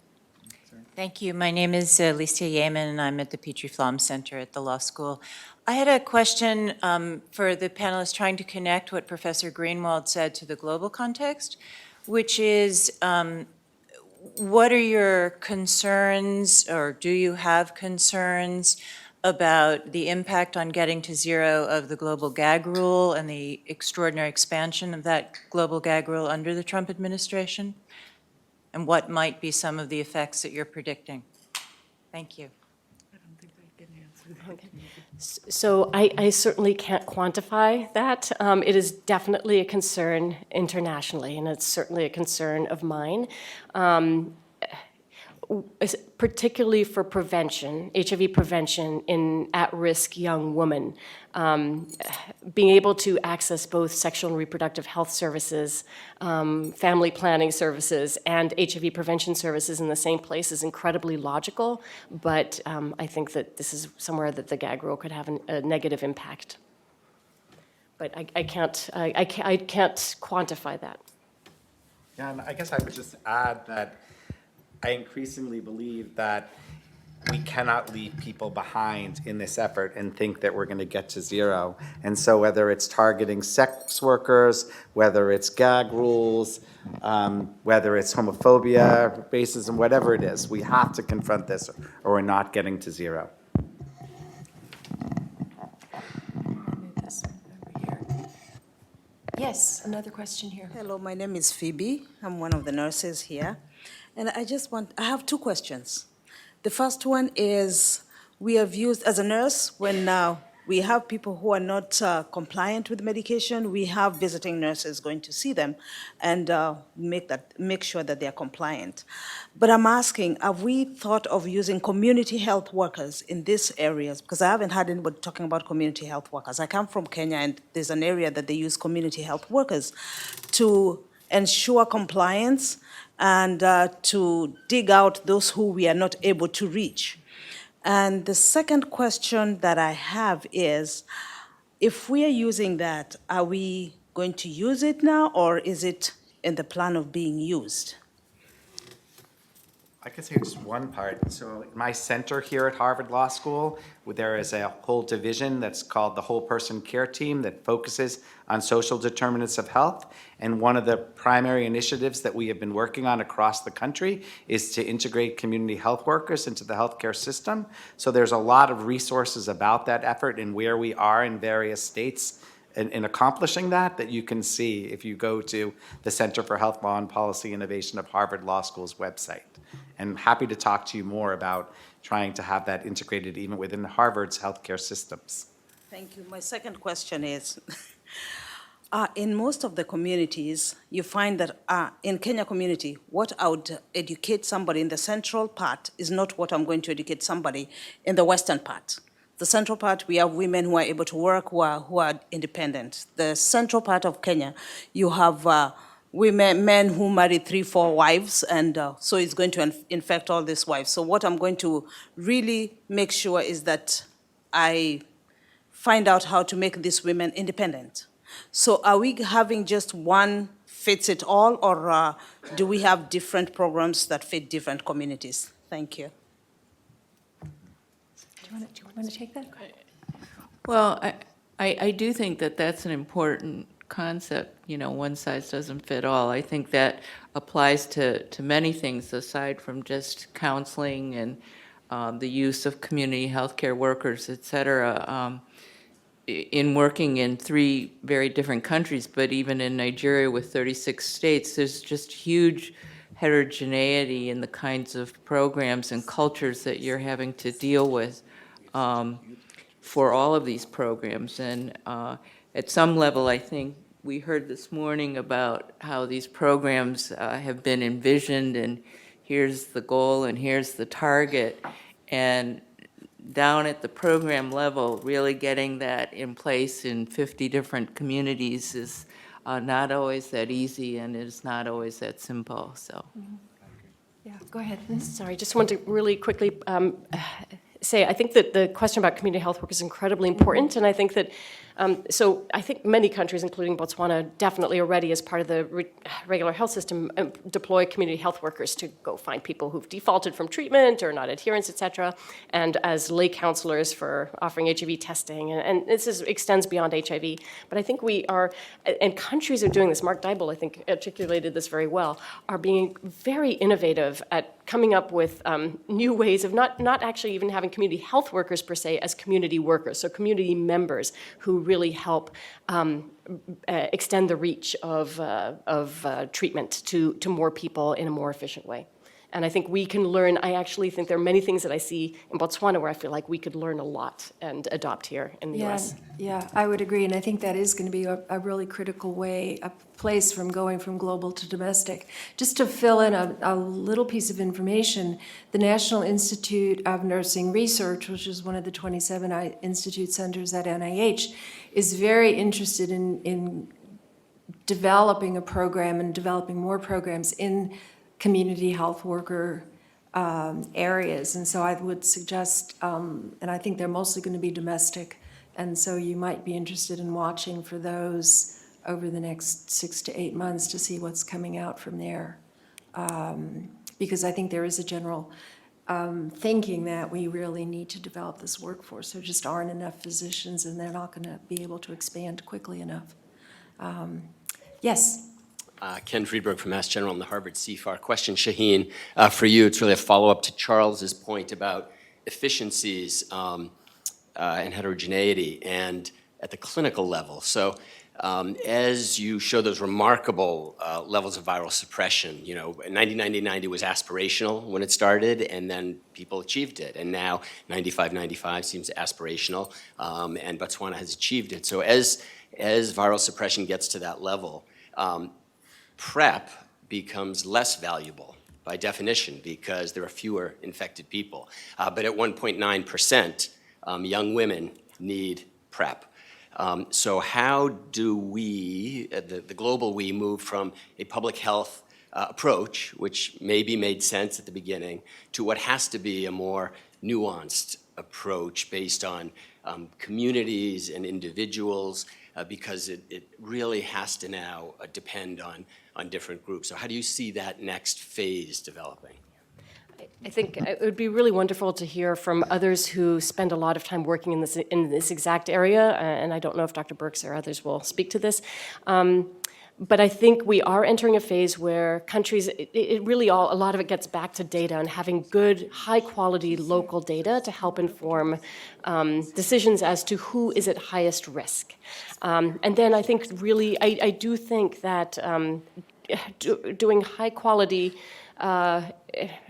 Thank you. My name is Licia Yeaman, and I'm at the Petrie-Flom Center at the law school. I had a question for the panelists trying to connect what Professor Greenwald said to the global context, which is what are your concerns, or do you have concerns about the impact on getting to zero of the global Gag Rule and the extraordinary expansion of that global Gag Rule under the Trump administration? And what might be some of the effects that you're predicting? Thank you. So I certainly can't quantify that. It is definitely a concern internationally, and it's certainly a concern of mine. Particularly for prevention, HIV prevention in at-risk young women, being able to access both sexual and reproductive health services, family planning services, and HIV prevention services in the same place is incredibly logical, but I think that this is somewhere that the Gag Rule could have a negative impact. But I can't quantify that. Yeah, and I guess I would just add that I increasingly believe that we cannot leave people behind in this effort and think that we're going to get to zero. And so whether it's targeting sex workers, whether it's gag rules, whether it's homophobia, racism, whatever it is, we have to confront this or we're not getting to zero. Yes, another question here. Hello, my name is Phoebe. I'm one of the nurses here. And I have 2 questions. The first one is, we have used, as a nurse, when we have people who are not compliant with medication, we have visiting nurses going to see them and make sure that they are compliant. But I'm asking, have we thought of using community health workers in these areas? Because I haven't heard anybody talking about community health workers. I come from Kenya, and there's an area that they use community health workers to ensure compliance and to dig out those who we are not able to reach. And the second question that I have is, if we are using that, are we going to use it now, or is it in the plan of being used? I could say just one part. So in my center here at Harvard Law School, there is a whole division that's called the Whole Person Care Team that focuses on social determinants of health. And one of the primary initiatives that we have been working on across the country is to integrate community health workers into the healthcare system. So there's a lot of resources about that effort and where we are in various states in accomplishing that you can see if you go to the Center for Health Law and Policy Innovation of Harvard Law School's website. And I'm happy to talk to you more about trying to have that integrated even within Harvard's healthcare systems. Thank you. My second question is, in most of the communities, you find that in Kenya community, what I would educate somebody in the central part is not what I'm going to educate somebody in the western part. The central part, we have women who are able to work, who are independent. The central part of Kenya, you have men who marry 3-4 wives, and so it's going to infect all these wives. So what I'm going to really make sure is that I find out how to make these women independent. So are we having just one fits it all, or do we have different programs that fit different communities? Thank you. Do you want to take that? Well, I do think that that's an important concept, one size doesn't fit all. I think that applies to many things aside from just counseling and the use of community healthcare workers, et cetera. In working in 3 very different countries, but even in Nigeria with 36 states, there's just huge heterogeneity in the kinds of programs and cultures that you're having to deal with for all of these programs. And at some level, I think we heard this morning about how these programs have been envisioned, and here's the goal and here's the target. And down at the program level, really getting that in place in 50 different communities is not always that easy, and it's not always that simple, so. Yeah, go ahead. Sorry, just want to really quickly say, I think that the question about community health work is incredibly important, and I think that, so I think many countries, including Botswana, definitely already, as part of the regular health system, deploy community health workers to go find people who've defaulted from treatment or not adherence, et cetera, and as lay counselors for offering HIV testing, and this extends beyond HIV. But I think we are, and countries are doing this, Mark Dybel, I think, articulated this very well, are being very innovative at coming up with new ways of not actually even having community health workers per se as community workers, so community members who really help extend the reach of treatment to more people in a more efficient way. And I think we can learn, I actually think there are many things that I see in Botswana where I feel like we could learn a lot and adopt here in the US. Yeah, I would agree, and I think that is going to be a really critical way, a place from going from global to domestic. Just to fill in a little piece of information, the National Institute of Nursing Research, which is one of the 27 institute centers at NIH, is very interested in developing a program and developing more programs in community health worker areas. And so I would suggest, and I think they're mostly going to be domestic, and so you might be interested in watching for those over the next 6 to 8 months to see what's coming out from there. Because I think there is a general thinking that we really need to develop this workforce. There just aren't enough physicians, and they're not going to be able to expand quickly enough. Yes? Ken Friedberg from Mass General and the Harvard CFAR. Question, Shahin, for you. It's really a follow-up to Charles's point about efficiencies and heterogeneity and at the clinical level. So as you show those remarkable levels of viral suppression, 90-90-90 was aspirational when it started, and then people achieved it. And now 95-95 seems aspirational, and Botswana has achieved it. So as viral suppression gets to that level, PrEP becomes less valuable by definition because there are fewer infected people. But at 1.9%, young women need PrEP. So how do we, the global we, move from a public health approach, which maybe made sense at the beginning, to what has to be a more nuanced approach based on communities and individuals, because it really has to now depend on different groups. So how do you see that next phase developing? I think it would be really wonderful to hear from others who spend a lot of time working in this exact area, and I don't know if Dr. Birx or others will speak to this. But I think we are entering a phase where countries, a lot of it gets back to data and having good, high-quality local data to help inform decisions as to who is at highest risk. And then I think really, I do think that doing high-quality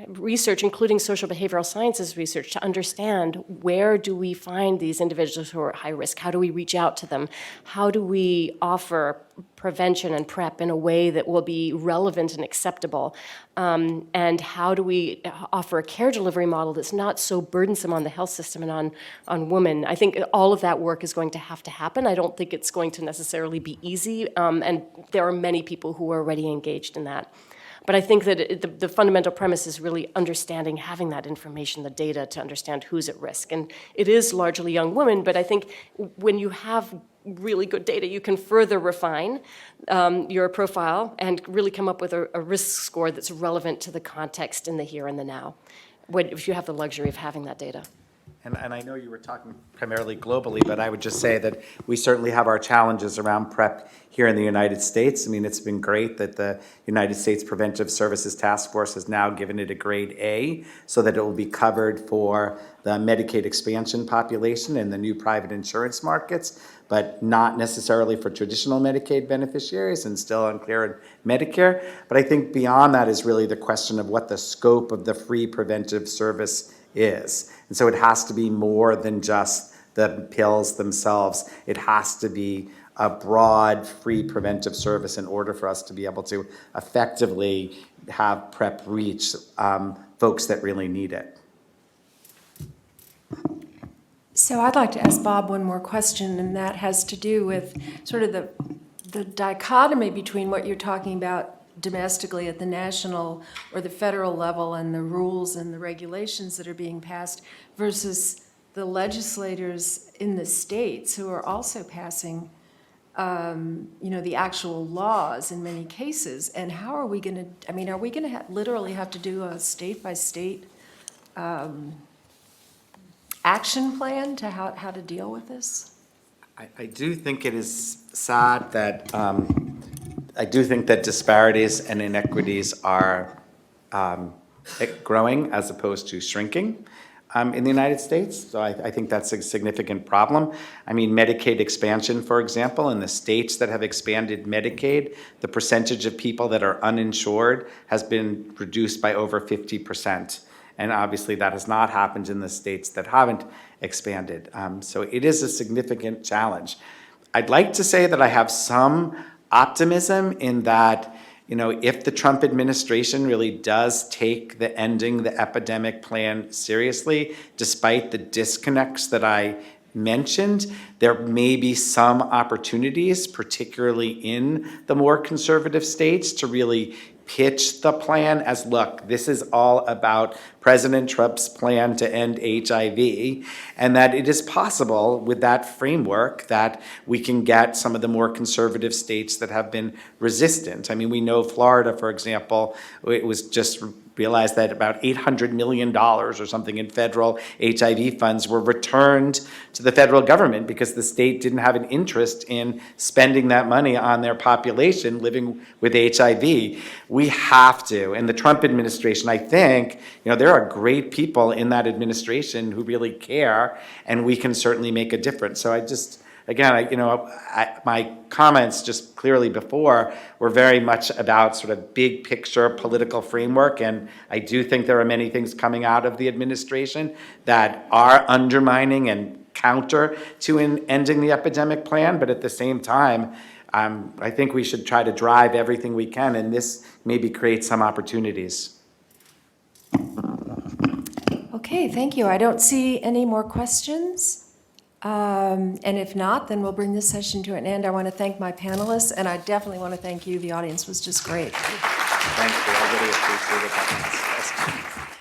research, including social behavioral sciences research, to understand where do we find these individuals who are at high risk? How do we reach out to them? How do we offer prevention and PrEP in a way that will be relevant and acceptable? And how do we offer a care delivery model that's not so burdensome on the health system and on women? I think all of that work is going to have to happen. I don't think it's going to necessarily be easy, and there are many people who are already engaged in that. But I think that the fundamental premise is really understanding, having that information, the data, to understand who's at risk. And it is largely young women, but I think when you have really good data, you can further refine your profile and really come up with a risk score that's relevant to the context in the here and the now, if you have the luxury of having that data. And I know you were talking primarily globally, but I would just say that we certainly have our challenges around PrEP here in the United States. I mean, it's been great that the United States Preventive Services Task Force has now given it a grade A so that it will be covered for the Medicaid expansion population and the new private insurance markets, but not necessarily for traditional Medicaid beneficiaries, and still unclear in Medicare. But I think beyond that is really the question of what the scope of the free preventive service is. And so it has to be more than just the pills themselves. It has to be a broad, free preventive service in order for us to be able to effectively have PrEP reach folks that really need it. So I'd like to ask Bob one more question, and that has to do with sort of the dichotomy between what you're talking about domestically at the national or the federal level and the rules and the regulations that are being passed versus the legislators in the states who are also passing the actual laws in many cases. And how are we going to, are we going to literally have to do a state-by-state action plan to how to deal with this? I do think it is sad that I do think that disparities and inequities are growing as opposed to shrinking in the United States. So I think that's a significant problem. I mean, Medicaid expansion, for example, in the states that have expanded Medicaid, the percentage of people that are uninsured has been reduced by over 50%. And obviously that has not happened in the states that haven't expanded. So it is a significant challenge. I'd like to say that I have some optimism in that, if the Trump administration really does take the ending the epidemic plan seriously, despite the disconnects that I mentioned, there may be some opportunities, particularly in the more conservative states, to really pitch the plan as, look, this is all about President Trump's plan to end HIV, and that it is possible with that framework that we can get some of the more conservative states that have been resistant. I mean, we know Florida, for example, it was just realized that about $800 million or something in federal HIV funds were returned to the federal government because the state didn't have an interest in spending that money on their population living with HIV. We have to, and the Trump administration, I think, there are great people in that administration who really care, and we can certainly make a difference. So I just, again, my comments just clearly before were very much about sort of big picture political framework, and I do think there are many things coming out of the administration that are undermining and counter to ending the epidemic plan, but at the same time, I think we should try to drive everything we can, and this maybe create some opportunities. Okay, thank you. I don't see any more questions. And if not, then we'll bring this session to an end. I want to thank my panelists, and I definitely want to thank you. The audience was just great. Thank you. I really appreciate it.